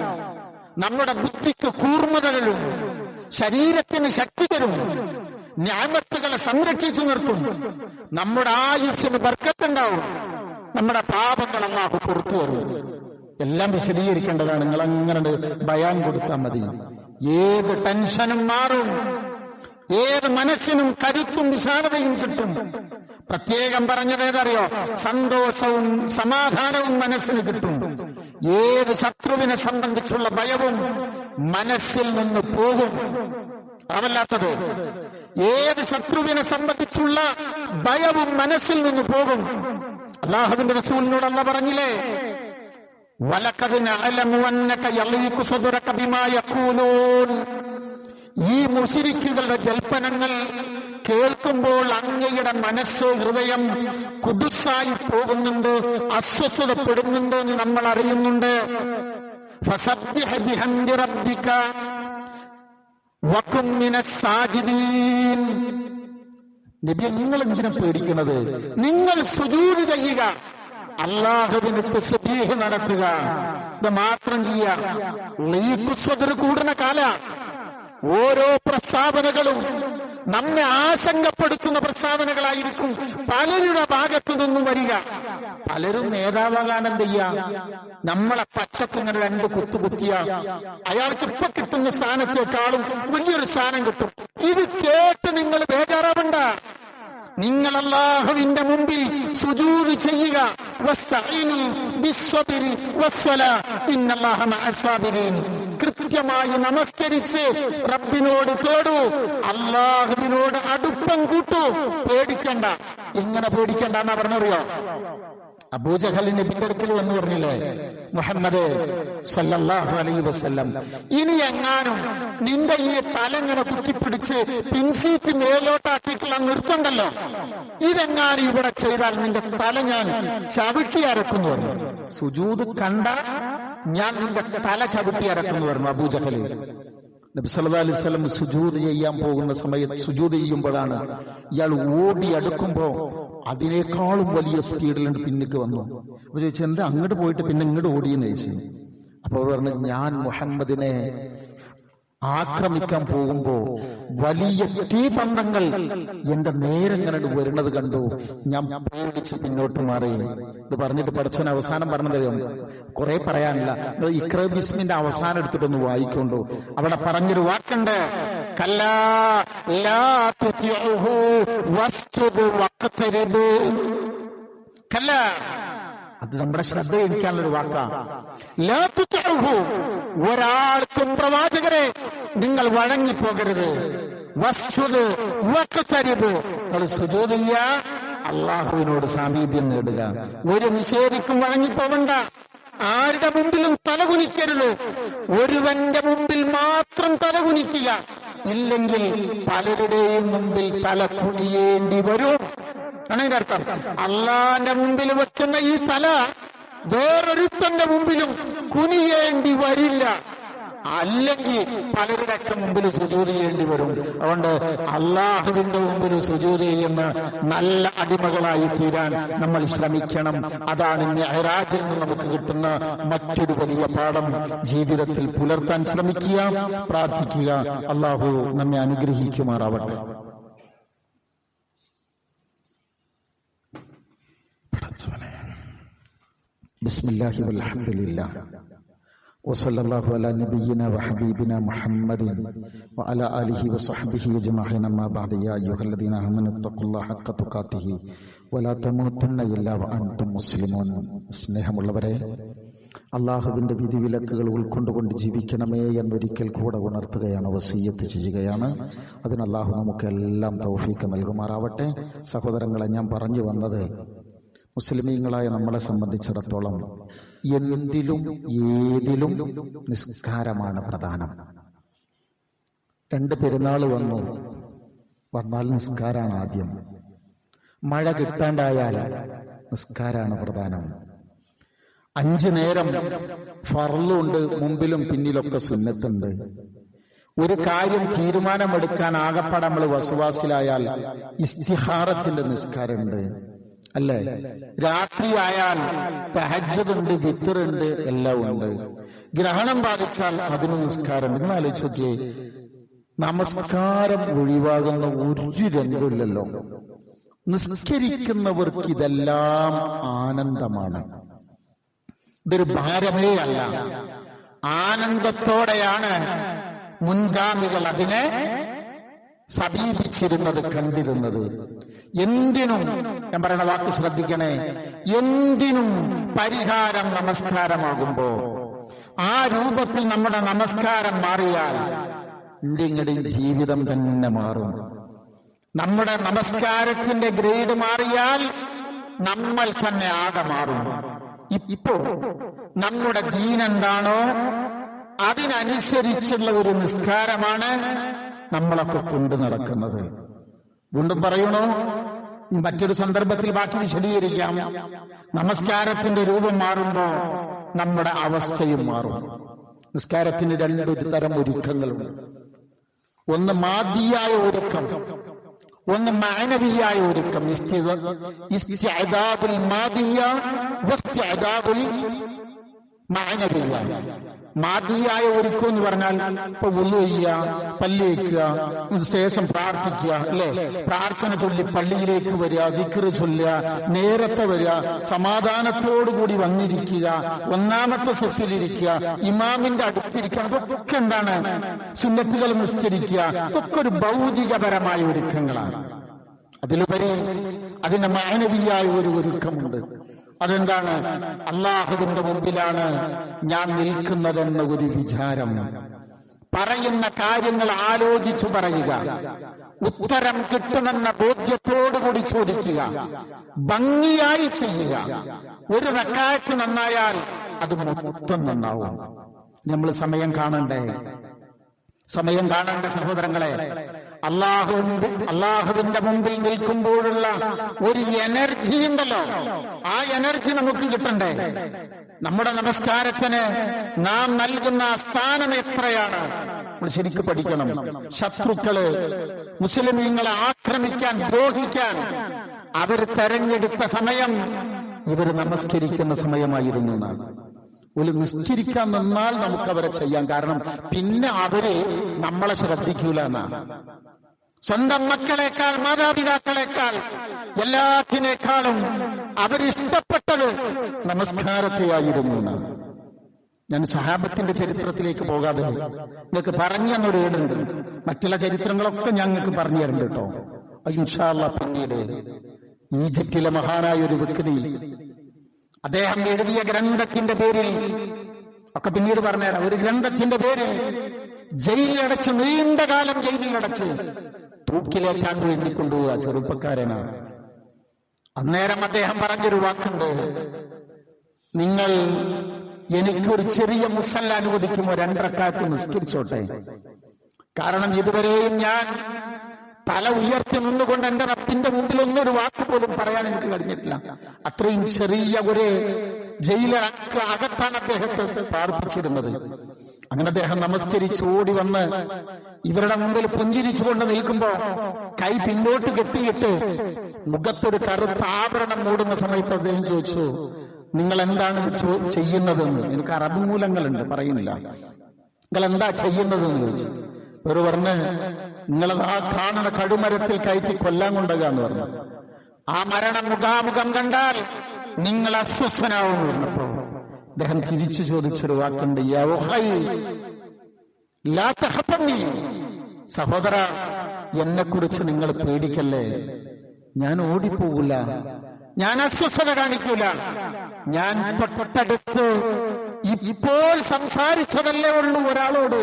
നമ്മുടെ ബുദ്ധിക്ക് കൂർമ്മതകളും ശരീരത്തിന് ശക്തി തരും, നിഅമത്തുകളെ സംരക്ഷിച്ചു നിർത്തും, നമ്മുടെ ആയുസ്സിന് ബർക്കത്തുണ്ടാവും, നമ്മുടെ പാപങ്ങൾ അല്ലാഹു പുറത്തു തരും. എല്ലാം വിശദീകരിക്കേണ്ടതാണ്. നിങ്ങൾ അങ്ങനെ ബയാൻ കൊടുത്താൽ മതി. ഏത് ടെൻഷനും മാറും, ഏത് മനസ്സിനും കരുത്തും വിശാലതയും കിട്ടും. പ്രത്യേകം പറഞ്ഞതേതറിയോ? സന്തോഷവും സമാധാനവും മനസ്സിന് കിട്ടും. ഏത് ശത്രുവിനെ സംബന്ധിച്ചുള്ള ഭയവും മനസ്സിൽ നിന്ന് പോകും. അതല്ലാത്തത് ഏത് ശത്രുവിനെ സംബന്ധിച്ചുള്ള ഭയവും മനസ്സിൽ നിന്ന് പോകും. അല്ലാഹുവിന്റെ റസൂലിനോട് അല്ലാഹു പറഞ്ഞില്ലേ, വലഖദ് നഅലമു അന്നക യളീഖു സദ്റക ബിമാ യഖൂലൂൻ. ഈ മുശ്രിക്കുകളുടെ ജൽപ്പനങ്ങൾ കേൾക്കുമ്പോൾ അങ്ങയുടെ മനസ്സ്, ഹൃദയം കുദുസായി പോകുന്നുണ്ട്, അസ്വസ്ഥതപ്പെടുന്നുണ്ട് എന്ന് നമ്മൾ അറിയുന്നുണ്ട്. ഫസബ്ബിഹ് ബിഹംദി റബ്ബിക വകും മിനസ് സാജിദീൻ. നബി, നിങ്ങൾ എന്തിനാ പേടിക്കുന്നത്? നിങ്ങൾ സുജൂദ് ചെയ്യുക, അല്ലാഹുവിന് തസ്ബീഹ് നടത്തുക, ഇത് മാത്രം ചെയ്യുക. ലീഖുസ്വദർ കൂടുന്ന കാല ഓരോ പ്രസ്താവനകളും നമ്മെ ആശങ്കപ്പെടുത്തുന്ന പ്രസ്താവനകളായിരിക്കും പലരുടെ ഭാഗത്തു നിന്നും വരിക. പലരും നേതാവാകാൻ എന്ത് ചെയ്യാ, നമ്മളെ പച്ചക്കിങ്ങനെ രണ്ട് കുത്തുകുത്തിയ അയാൾക്ക് ഇപ്പൊ കിട്ടുന്ന സ്ഥാനത്തെക്കാളും വലിയൊരു സ്ഥാനം കിട്ടും. ഇത് കേട്ട് നിങ്ങൾ ബേജാറാവണ്ട. നിങ്ങൾ അല്ലാഹുവിന്റെ മുമ്പിൽ സുജൂദ് ചെയ്യുക. വസ്തഈനു ബിസ്സബ്രി വസ്സലാ ഇന്നല്ലാഹ മഅസ്സാബിരീൻ. കൃത്യമായി നമസ്കരിച്ച് റബ്ബിനോട് തേടൂ, അല്ലാഹുവിനോട് അടുപ്പം കൂട്ടൂ. പേടിക്കണ്ട. ഇങ്ങനെ പേടിക്കണ്ട എന്നാ പറഞ്ഞറിയോ? അബൂജഹൽ നബിയുടെ അടുക്കൽ വന്ന് പറഞ്ഞില്ലേ, മുഹമ്മദ് സല്ലല്ലാഹു അലൈഹി വസല്ലം, ഇനി എങ്ങാനും നിന്റെ ഈ തലങ്ങനെ കുത്തിപ്പിടിച്ച് പിൻസീറ്റ് മേലോട്ടാക്കിയിട്ടുള്ള നിർത്തണ്ടല്ലോ, ഇതെങ്ങാനും ഇവിടെ ചെയ്താൽ നിന്റെ തല ഞാൻ ചവിട്ടി അരക്കുന്നു പറഞ്ഞു. സുജൂദ് കണ്ട ഞാൻ നിന്റെ തല ചവിട്ടി അരക്കുന്നു പറഞ്ഞു അബൂജഹൽ. നബി സല്ലല്ലാഹു അലൈഹി വസല്ലം സുജൂദ് ചെയ്യാൻ പോകുന്ന സമയത്ത്, സുജൂദ് ചെയ്യുമ്പോഴാണ് ഇയാൾ ഓടി അടുക്കുമ്പോ അതിനേക്കാളും വലിയ സ്പീഡിലുണ്ട് പിന്നിക്ക് വന്നു. അപ്പൊ ചോദിച്ചു, എന്താ അങ്ങോട്ട് പോയിട്ട് പിന്നെ ഇങ്ങോട്ട് ഓടിയെന്ന് ചോദിച്ചു. അപ്പൊ അവർ പറഞ്ഞു, ഞാൻ മുഹമ്മദിനെ ആക്രമിക്കാൻ പോകുമ്പോ വലിയ തീപന്തങ്ങൾ എന്റെ നേരെങ്ങനെ വരുന്നത് കണ്ടു, ഞാൻ പേടിച്ച് പിന്നോട്ട് മാറി. ഇത് പറഞ്ഞിട്ട് പഠിച്ചവൻ അവസാനം പറഞ്ഞതറിയാം, കുറെ പറയാനില്ല, ഇഖ്റ ബിസ്മിന്റെ അവസാനം എടുത്തിട്ടൊന്ന് വായിക്കൊണ്ടു. അവിടെ പറഞ്ഞൊരു വാക്കുണ്ട്, കല്ലാ ലാ തുതിഉഹു വസ്ജുദ് വഖ്തരിബ്. കല്ലാ, അത് നമ്മുടെ ശ്രദ്ധ ക്ഷണിക്കാനുള്ളൊരു വാക്കാ. ലാ തുതിഉഹു, ഒരാൾക്കും പ്രവാചകരെ നിങ്ങൾ വഴങ്ങിപ്പോകരുത്. വസ്ജുദ് വഖ്തരിബ്, നിങ്ങൾ സുജൂദ് ചെയ്യുക, അള്ളാഹുവിനോട് സാമീപ്യം നേടുക. ഒരു നിഷേധിക്കും വഴങ്ങിപ്പോകണ്ട. ആരുടെ മുമ്പിലും തലകുനിക്കരുത്. ഒരുവന്റെ മുമ്പിൽ മാത്രം തലകുനിക്കുക. ഇല്ലെങ്കിൽ പലരുടെയും മുമ്പിൽ തല കുനിയേണ്ടി വരും. ആണതിന്റെ അർത്ഥം. അള്ളാന്റെ മുമ്പിൽ വെക്കുന്ന ഈ തല വേറൊരുത്തന്റെ മുമ്പിലും കുനിയേണ്ടി വരില്ല. അല്ലെങ്കിൽ പലരുടെയൊക്കെ മുമ്പിൽ സുജൂദ് ചെയ്യേണ്ടി വരും. അതുകൊണ്ട് അള്ളാഹുവിന്റെ മുമ്പിൽ സുജൂദ് ചെയ്യുന്ന നല്ല അടിമകളായി തീരാൻ നമ്മൾ ശ്രമിക്കണം. അതാണ് മിഅ്റാജിൽ നിന്ന് നമുക്ക് കിട്ടുന്ന മറ്റൊരു വലിയ പാഠം. ജീവിതത്തിൽ പുലർത്താൻ ശ്രമിക്കുക, പ്രാർത്ഥിക്കുക. അള്ളാഹു നമ്മെ അനുഗ്രഹിക്കുമാറാവട്ടെ. ബിസ്മില്ലാഹി വൽഹംദുലില്ലാഹ് വസല്ലല്ലാഹു അലാ നബിയ്യിനാ വഹബീബിനാ മുഹമ്മദിൻ വഅലാ ആലിഹി വസഹ്ബിഹി അജ്മഈൻ. അമ്മാ ബഅദ്. യാ അയ്യുഹല്ലദീന ആമനൂ തഖുല്ലാഹ ഹഖ്ക തുഖാതിഹി വലാ തമൂതുന്ന ഇല്ലാ വഅൻതും മുസ്ലിമൂൻ. സ്നേഹമുള്ളവരെ, അള്ളാഹുവിന്റെ വിധിവിലക്കുകൾ ഉൾക്കൊണ്ടുകൊണ്ട് ജീവിക്കണമേ എന്നൊരിക്കൽ കൂടെ ഉണർത്തുകയാണ്, വസിയ്യത്ത് ചെയ്യുകയാണ്. അതിന് അള്ളാഹു നമുക്കെല്ലാം തൗഫീഖ് നൽകുമാറാവട്ടെ. സഹോദരങ്ങളെ, ഞാൻ പറഞ്ഞു വന്നത്, മുസ്ലിമീങ്ങളായ നമ്മളെ സംബന്ധിച്ചിടത്തോളം എന്തിലും ഏതിലും നിസ്കാരമാണ് പ്രധാനം. 2 പെരുന്നാൾ വന്നാൽ നിസ്കാരമാണ് ആദ്യം. മഴ കിട്ടാണ്ടായാൽ നിസ്കാരാണ് പ്രധാനം. 5 നേരം ഫർളുണ്ട്, മുമ്പിലും പിന്നിലൊക്കെ സുന്നത്തുണ്ട്. ഒരു കാര്യം തീരുമാനമെടുക്കാൻ ആകപ്പാടെ നമ്മൾ വസ്വാസിലായാൽ ഇസ്തിഖാറത്തിന്റെ നിസ്കാരമുണ്ട്, അല്ലേ? രാത്രിയായാൽ തഹജ്ജുദുണ്ട്, വിത്റുണ്ട്, എല്ലാം ഉണ്ട്. ഗ്രഹണം ബാധിച്ചാൽ അതിന് നിസ്കാരമുണ്ട്. നിങ്ങൾ ആലോചിച്ച് നോക്കിയേ, നമസ്കാരം ഒഴിവാകുന്ന ഒരു രംഗമില്ലല്ലോ. നിസ്കരിക്കുന്നവർക്ക് ഇതെല്ലാം ആനന്ദമാണ്, ഇതൊരു ഭാരമേ അല്ല. ആനന്ദത്തോടെയാണ് മുൻഗാമികൾ അതിനെ സമീപിച്ചിരുന്നത്, കണ്ടിരുന്നത്. എന്തിനും, ഞാൻ പറയുന്ന വാക്ക് ശ്രദ്ധിക്കണേ, എന്തിനും പരിഹാരം നമസ്കാരമാകുമ്പോ ആ രൂപത്തിൽ നമ്മുടെ നമസ്കാരം മാറിയാൽ ഇന്ത്യയുടെയും ജീവിതം തന്നെ മാറും. നമ്മുടെ നമസ്കാരത്തിന്റെ ഗ്രേഡ് മാറിയാൽ നമ്മൾ തന്നെ ആകെ മാറും. ഇപ്പോ നമ്മുടെ ദീൻ എന്താണോ അതിനനുസരിച്ചുള്ള ഒരു നിസ്കാരമാണ് നമ്മളൊക്കെ കൊണ്ടു നടക്കുന്നത്. വീണ്ടും പറയണോ, മറ്റൊരു സന്ദർഭത്തിൽ ബാക്കി വിശദീകരിക്കാം. നമസ്കാരത്തിന്റെ രൂപം മാറുമ്പോ നമ്മുടെ അവസ്ഥയും മാറും. നിസ്കാരത്തിന് 2 തരം ഒരുക്കങ്ങളുണ്ട്. ഒന്ന് മാദിയായ ഒരുക്കം, ഒന്ന് മാനവിയായ ഒരുക്കം. ഇസ്തിഅദാബുൽ മാദിയ വസ്തിഅദാബുൽ മാനവിയ. മാദിയായ ഒരുക്കം എന്ന് പറഞ്ഞാൽ ഇപ്പൊ വുളു ചെയ്യുക, പല്ല് വയ്ക്കുക, ശേഷം പ്രാർത്ഥിക്കുക, അല്ലെ? പ്രാർത്ഥന ചൊല്ലി പള്ളിയിലേക്ക് വരിക, ദിക്ർ ചൊല്ലുക, നേരത്തെ വരിക, സമാധാനത്തോടുകൂടി വന്നിരിക്കുക, 1ാമത്തെ സഫിലിരിക്കുക, ഇമാമിന്റെ അടുത്തിരിക്കുക. അതൊക്കെ എന്താണ്? സുന്നത്തുകൾ നിസ്കരിക്കുക. അതൊക്കെ ഒരു ഭൗതികപരമായ ഒരുക്കങ്ങളാണ്. അതിലുപരി അതിന്റെ മാനവിയായ ഒരു ഒരുക്കമുണ്ട്. അതെന്താണ്? അള്ളാഹുവിന്റെ മുമ്പിലാണ് ഞാൻ നിൽക്കുന്നതെന്ന ഒരു വിചാരം. പറയുന്ന കാര്യങ്ങൾ ആലോചിച്ചു പറയുക, ഉത്തരം കിട്ടുമെന്ന ബോധ്യത്തോടുകൂടി ചോദിക്കുക, ഭംഗിയായി ചെയ്യുക. ഒരു റക്അത്ത് നന്നായാൽ അത് മൊത്തം നന്നാവും. നമ്മൾ സമയം കാണണ്ടേ? സമയം കാണേണ്ട സഹോദരങ്ങളെ, അള്ളാഹുവിന്റെ മുമ്പിൽ നിൽക്കുമ്പോഴുള്ള ഒരു എനർജി ഉണ്ടല്ലോ, ആ എനർജി നമുക്ക് കിട്ടണ്ടേ? നമ്മുടെ നമസ്കാരത്തിന് നാം നൽകുന്ന സ്ഥാനം എത്രയാണ് നമ്മൾ ശരിക്കും പഠിക്കണം. ശത്രുക്കള് മുസ്ലിമീങ്ങളെ ആക്രമിക്കാൻ, ദ്രോഹിക്കാൻ അവർ തെരഞ്ഞെടുത്ത സമയം ഇവർ നമസ്കരിക്കുന്ന സമയമായിരുന്നു എന്നാണ്. ഒരു നിസ്കരിക്കാൻ നിന്നാൽ നമുക്ക് അവരെ ചെയ്യാം. കാരണം പിന്നെ അവര് നമ്മളെ ശ്രദ്ധിക്കൂല എന്നാണ്. സ്വന്തം മക്കളെക്കാൾ, മാതാപിതാക്കളെക്കാൾ, എല്ലാത്തിനേക്കാളും അവരിഷ്ടപ്പെട്ടത് നമസ്കാരത്തെയായിരുന്നു എന്നാണ്. ഞാൻ സഹാബത്തിന്റെ ചരിത്രത്തിലേക്ക് പോകാതെ നിങ്ങൾക്ക് പറഞ്ഞൊരു ഏടുണ്ട്. മറ്റുള്ള ചരിത്രങ്ങളൊക്കെ ഞങ്ങൾക്ക് പറഞ്ഞു തരുന്നുണ്ട് കേട്ടോ, ഇൻഷാ അല്ലാഹ്. പിന്നീട് ഈജിപ്തിലെ മഹാനായ ഒരു വ്യക്തി, അദ്ദേഹം എഴുതിയ ഗ്രന്ഥത്തിന്റെ പേരിൽ ഒക്കെ പിന്നീട് പറഞ്ഞുതരാം. ഒരു ഗ്രന്ഥത്തിന്റെ പേരിൽ ജയിലിലടച്ച്, നീണ്ട കാലം ജയിലിലടച്ച് തൂക്കിലേറ്റാൻ വേണ്ടി കൊണ്ടുപോവുക ചെറുപ്പക്കാരനാണ്. അന്നേരം അദ്ദേഹം പറഞ്ഞൊരു വാക്കുണ്ട്, നിങ്ങൾ എനിക്കൊരു ചെറിയ മുസല്ല അനുവദിക്കുമോ? 2 റക്അത്ത് നിസ്കരിച്ചോട്ടെ. കാരണം ഇതുവരെയും ഞാൻ തല ഉയർത്തി നിന്നുകൊണ്ട് എന്റെ റബ്ബിന്റെ മുമ്പിൽ ഒന്നൊരു വാക്ക് പോലും പറയാൻ എനിക്ക് കഴിഞ്ഞിട്ടില്ല. അത്രയും ചെറിയ ഒരു ജയിലക്ക് അകത്താണ് അദ്ദേഹത്തെ പാർപ്പിച്ചിരുന്നത്. അങ്ങനെ അദ്ദേഹം നമസ്കരിച്ച് ഓടി വന്ന് ഇവരുടെ മുമ്പിൽ പുഞ്ചിരിച്ചുകൊണ്ട് നിൽക്കുമ്പോ കൈ പിന്നോട്ട് കെട്ടിയിട്ട് മുഖത്തൊരു കറുത്ത ആഭരണം മൂടുന്ന സമയത്ത് അദ്ദേഹം ചോദിച്ചു, നിങ്ങൾ എന്താണ് ചെയ്യുന്നതെന്ന്. എനിക്ക് അറബ് മൂലങ്ങളുണ്ട്, പറയുന്നില്ല. നിങ്ങൾ എന്താ ചെയ്യുന്നതെന്ന് ചോദിച്ചു. ഒരു പറഞ്ഞ്, നിങ്ങളതാ കാണുന്ന കഴുമരത്തിൽ കയറ്റി കൊല്ലാൻ കൊണ്ടുപോകാന്ന് പറഞ്ഞു. ആ മരണം മുഖാമുഖം കണ്ടാൽ നിങ്ങൾ അസ്വസ്ഥനാവും പറഞ്ഞപ്പോ അദ്ദേഹം തിരിച്ചു ചോദിച്ചൊരു വാക്കുണ്ട്, സഹോദര, എന്നെ കുറിച്ച് നിങ്ങൾ പേടിക്കല്ലേ. ഞാൻ ഓടിപ്പോകൂല, ഞാൻ അസ്വസ്ഥത കാണിക്കൂല. ഞാൻ തൊട്ടടുത്ത് ഇപ്പോൾ സംസാരിച്ചതല്ലേ ഉള്ളൂ ഒരാളോട്,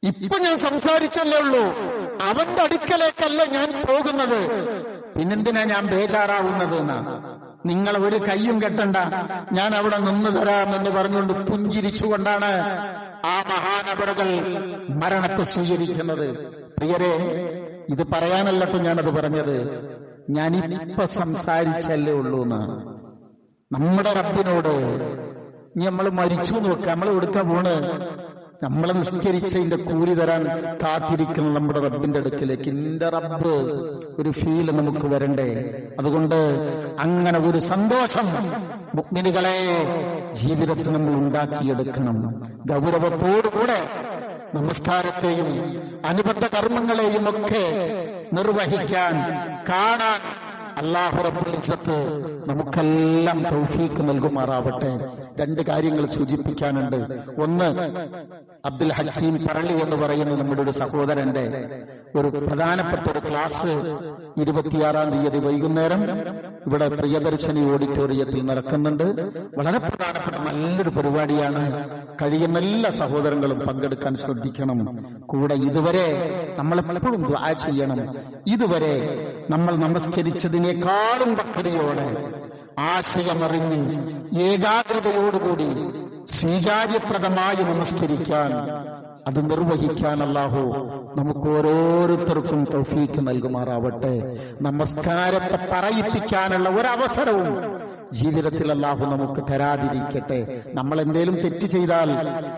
ഇപ്പൊ ഞാൻ സംസാരിച്ചല്ലേ ഉള്ളൂ. അവന്റെ അടുക്കലേക്കല്ല ഞാൻ പോകുന്നത്. പിന്നെന്തിനാ ഞാൻ ബേജാറാവുന്നത് എന്നാ? നിങ്ങൾ ഒരു കയ്യും കെട്ടണ്ട, ഞാൻ അവിടെ നിന്ന് തരാമെന്ന് പറഞ്ഞുകൊണ്ട് പുഞ്ചിരിച്ചുകൊണ്ടാണ് ആ മഹാനവറുകൾ മരണത്തെ സ്വീകരിക്കുന്നത്. പ്രിയരെ, ഇത് പറയാനല്ലട്ടോ ഞാനത് പറഞ്ഞത്. ഞാനിപ്പോ സംസാരിച്ചല്ലേ ഉള്ളൂ എന്നാണ് നമ്മുടെ റബ്ബിനോട്. ഇനി നമ്മൾ മരിച്ചു നോക്കുക, നമ്മൾ എടുക്കാൻ പോണ്, നമ്മളെ നിസ്കരിച്ചതിന്റെ കൂലി തരാൻ കാത്തിരിക്കണം നമ്മുടെ റബ്ബിന്റെ അടുക്കിലേക്ക്. എന്റെ റബ്ബ് ഒരു ഫീല് നമുക്ക് വരണ്ടേ? അതുകൊണ്ട് അങ്ങനെ ഒരു സന്തോഷം മുഅ്മിനുകളെ ജീവിതത്തിൽ നമ്മൾ ഉണ്ടാക്കിയെടുക്കണം. ഗൗരവത്തോടുകൂടെ നമസ്കാരത്തെയും അനുബന്ധ കർമ്മങ്ങളെയും ഒക്കെ നിർവഹിക്കാൻ, കാണാൻ അല്ലാഹു റബ്ബുൽ ഇസ്സത്ത് നമുക്കെല്ലാം തൗഫീഖ് നൽകുമാറാവട്ടെ. രണ്ട് കാര്യങ്ങൾ സൂചിപ്പിക്കാനുണ്ട്. ഒന്ന്, അബ്ദുൽ ഹക്കീം പറളി എന്ന് പറയുന്ന നമ്മുടെ ഒരു സഹോദരന്റെ ഒരു പ്രധാനപ്പെട്ട ഒരു ക്ലാസ് 26-ാം തീയതി വൈകുന്നേരം ഇവിടെ പ്രിയദർശിനി ഓഡിറ്റോറിയത്തിൽ നടക്കുന്നുണ്ട്. വളരെ പ്രധാനപ്പെട്ട നല്ലൊരു പരിപാടിയാണ്. കഴിയുന്ന എല്ലാ സഹോദരങ്ങളും പങ്കെടുക്കാൻ ശ്രദ്ധിക്കണം. കൂടെ ഇതുവരെ നമ്മൾ എപ്പോഴും ദുആ ചെയ്യണം. ഇതുവരെ നമ്മൾ നമസ്കരിച്ചതിനേക്കാളും ഭക്തിയോടെ, ആശയമറിഞ്ഞ്, ഏകാഗ്രതയോടുകൂടി സ്വീകാര്യപ്രദമായി നമസ്കരിക്കാൻ, അത് നിർവഹിക്കാൻ അല്ലാഹു നമുക്ക് ഓരോരുത്തർക്കും തൗഫീഖ് നൽകുമാറാവട്ടെ. നമസ്കാരത്തെ പറയിപ്പിക്കാനുള്ള ഒരവസരവും ജീവിതത്തിൽ അല്ലാഹു നമുക്ക് തരാതിരിക്കട്ടെ. നമ്മൾ എന്തേലും തെറ്റ് ചെയ്താൽ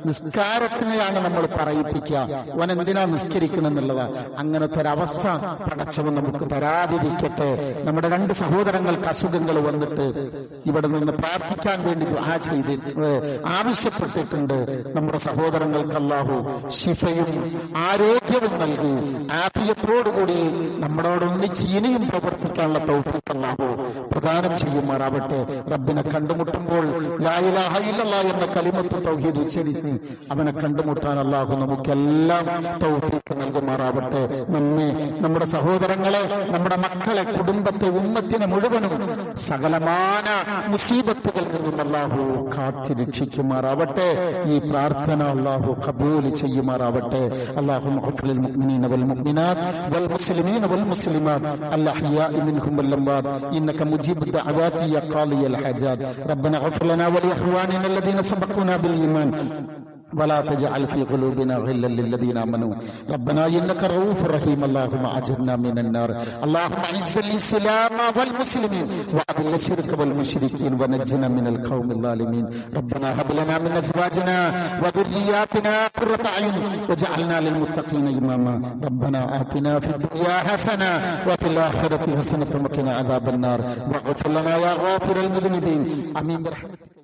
നിസ്കാരത്തിനെയാണ് നമ്മൾ പറയിപ്പിക്കുക, അവൻ എന്തിനാ നിസ്കരിക്കണം എന്നുള്ളതാ. അങ്ങനത്തെ ഒരവസ്ഥ പടച്ചവൻ നമുക്ക് തരാതിരിക്കട്ടെ. നമ്മുടെ രണ്ട് സഹോദരങ്ങൾക്ക് അസുഖങ്ങൾ വന്നിട്ട് ഇവിടെ നിന്ന് പ്രാർത്ഥിക്കാൻ വേണ്ടി ദുആ ചെയ്ത് ആവശ്യപ്പെട്ടിട്ടുണ്ട്. നമ്മുടെ സഹോദരങ്ങൾക്ക് അല്ലാഹു ശിഫയും ആരോഗ്യവും നൽകി ആഫിയത്തോടുകൂടി നമ്മളോടൊന്നിച്ച് ഇനിയും പ്രവർത്തിക്കാനുള്ള തൗഫീഖ് അല്ലാഹു പ്രദാനം ചെയ്യുമാറാവട്ടെ. റബ്ബിനെ കണ്ടുമുട്ടുമ്പോൾ ലാ ഇലാഹ ഇല്ലല്ലാഹ് എന്ന കലിമത്ത് തൗഹീദ് ഉച്ചരിച്ച് അവനെ കണ്ടുമുട്ടാൻ അല്ലാഹു നമുക്കെല്ലാം തൗഫീഖ് നൽകുമാറാവട്ടെ. നമ്മെ, നമ്മുടെ സഹോദരങ്ങളെ, നമ്മുടെ മക്കളെ, കുടുംബത്തെ, ഉമ്മത്തിനെ മുഴുവനും സകലമാന മുസീബത്തുകളിൽ നിന്നും അല്ലാഹു കാത്തിരക്ഷിക്കുമാറാവട്ടെ. ഈ പ്രാർത്ഥന അല്ലാഹു ഖബൂൽ ചെയ്യുമാറാവട്ടെ. അല്ലാഹുമ്മ ഗ്ഫിർ ലിൽ മുഅ്മിനീന വൽ മുഅ്മിനാത്ത് വൽ മുസ്ലിമീന വൽ മുസ്ലിമാത്ത് അൽ അഹ്യാഇ മിൻഹും വൽ അംവാത് ഇന്നക മുജീബു ദഅവാതി യാ ഖാളി അൽ ഹജാത്. റബ്ബന ഗ്ഫിർ ലനാ വലിഇഖ്വാനിന الذين سبقونا بالإيمان ولا تجعل في قلوبنا غلا للذين آمنوا ربنا إنك رؤوف رحيم. اللهم أجرنا من النار. اللهم أعز الإسلام والمسلمين وأذل الشرك والمشركين ونجنا من القوم الظالمين. ربنا هب لنا من أزواجنا وذرياتنا قرة أعين واجعلنا للمتقين إماما. ربنا آتنا في الدنيا حسنة وفي الآخرة حسنة وقنا عذاب النار واغفر لنا يا غافر المذنبين. آمين برحمتك.